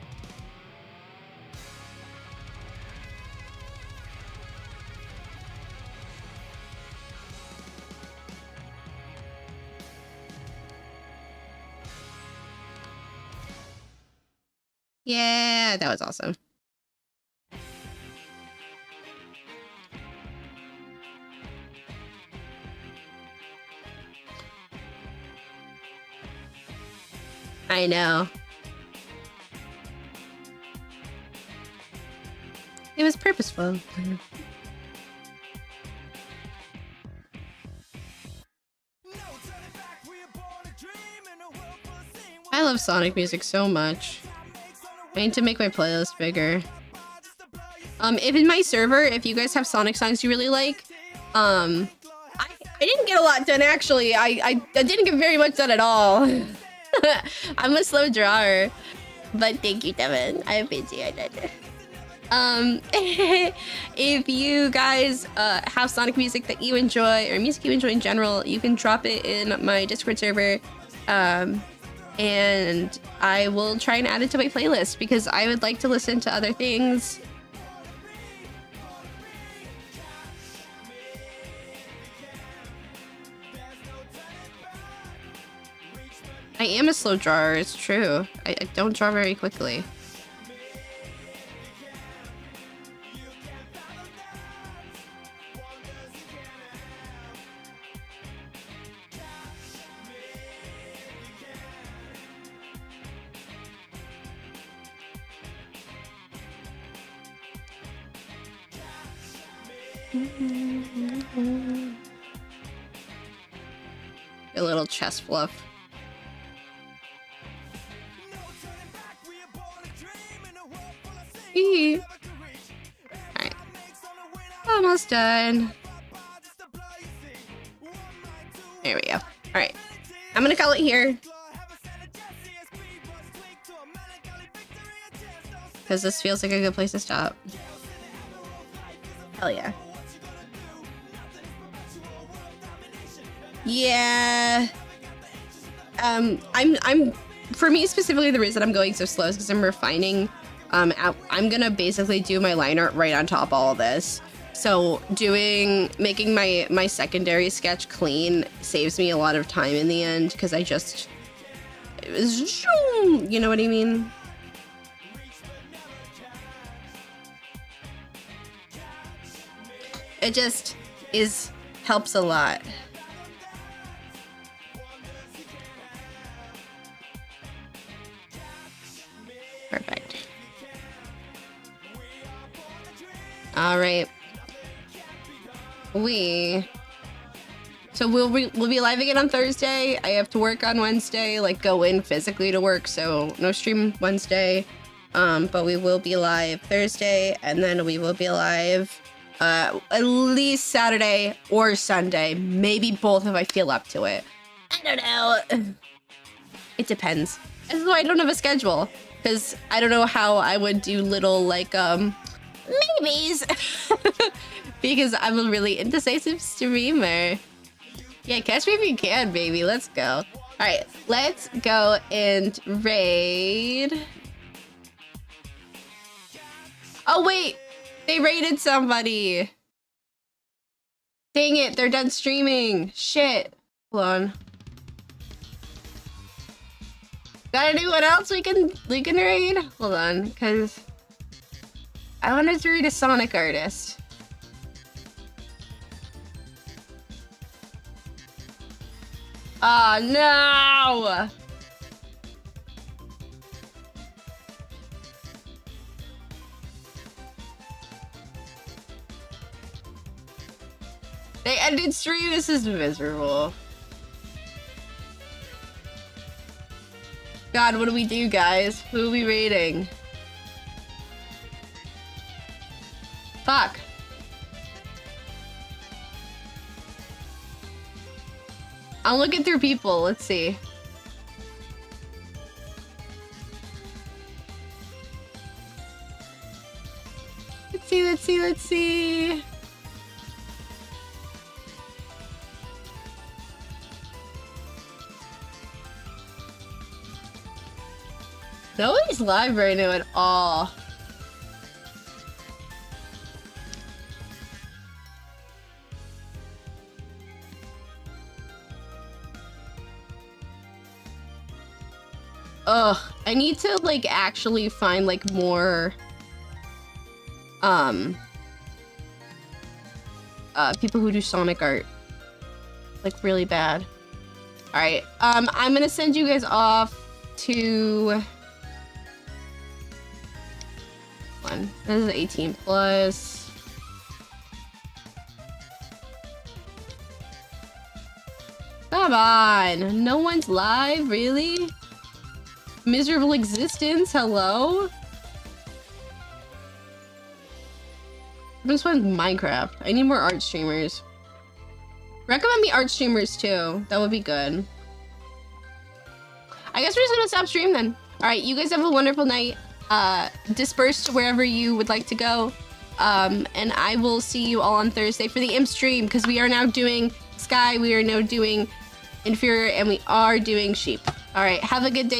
Yeah, that was awesome. I know. It was purposeful. I love Sonic music so much. I need to make my playlist bigger. If in my server, if you guys have Sonic songs you really like, I didn't get a lot done actually. I didn't get very much done at all. I'm a slow drawer, but thank you, Devin. I appreciate it. If you guys have Sonic music that you enjoy or music you enjoy in general, you can drop it in my Discord server. And I will try and add it to my playlist because I would like to listen to other things. I am a slow drawer, it's true. I don't draw very quickly. A little chest fluff. Alright. Almost done. There we go. Alright. I'm gonna call it here. Because this feels like a good place to stop. Hell yeah. Yeah. I'm for me specifically, the reason I'm going so slow is because I'm refining. I'm gonna basically do my line art right on top of all of this. So making my secondary sketch clean saves me a lot of time in the end because you know what I mean? It just helps a lot. Perfect. All right. So we'll be live again on Thursday. I have to work on Wednesday, like go in physically to work, so no stream Wednesday. But we will be live Thursday, and then we will be live at least Saturday or Sunday, maybe both if I feel up to it. I don't know. It depends. This is why I don't have a schedule, because I don't know how I would do little like maybes. Because I'm a really indecisive streamer. Yeah, catch me if you can, baby. Let's go. All right, let's go and raid. Oh wait, they raided somebody. Dang it, they're done streaming. Shit. Hold on. Got anyone else we can raid? Hold on, because I wanted to read a Sonic artist. Oh no! They ended stream. This is miserable. God, what do we do, guys? Who are we raiding? Fuck. I'm looking through people. Let's see. let's see. Nobody's live right now at all. Ugh, I need to like actually find like more people who do Sonic art. Like really bad. Alright, I'm gonna send you guys off to one. This is 18 plus. Come on, no one's live, really? Miserable existence, hello? I'm just playing Minecraft. I need more art streamers. Recommend me art streamers too. That would be good. I guess we're just gonna stop stream then. Alright, you guys have a wonderful night. Disperse to wherever you would like to go. And I will see you all on Thursday for the imp stream, because we are now doing Sky, we are now doing Inferior, and we are doing Sheep. Alright, have a good day.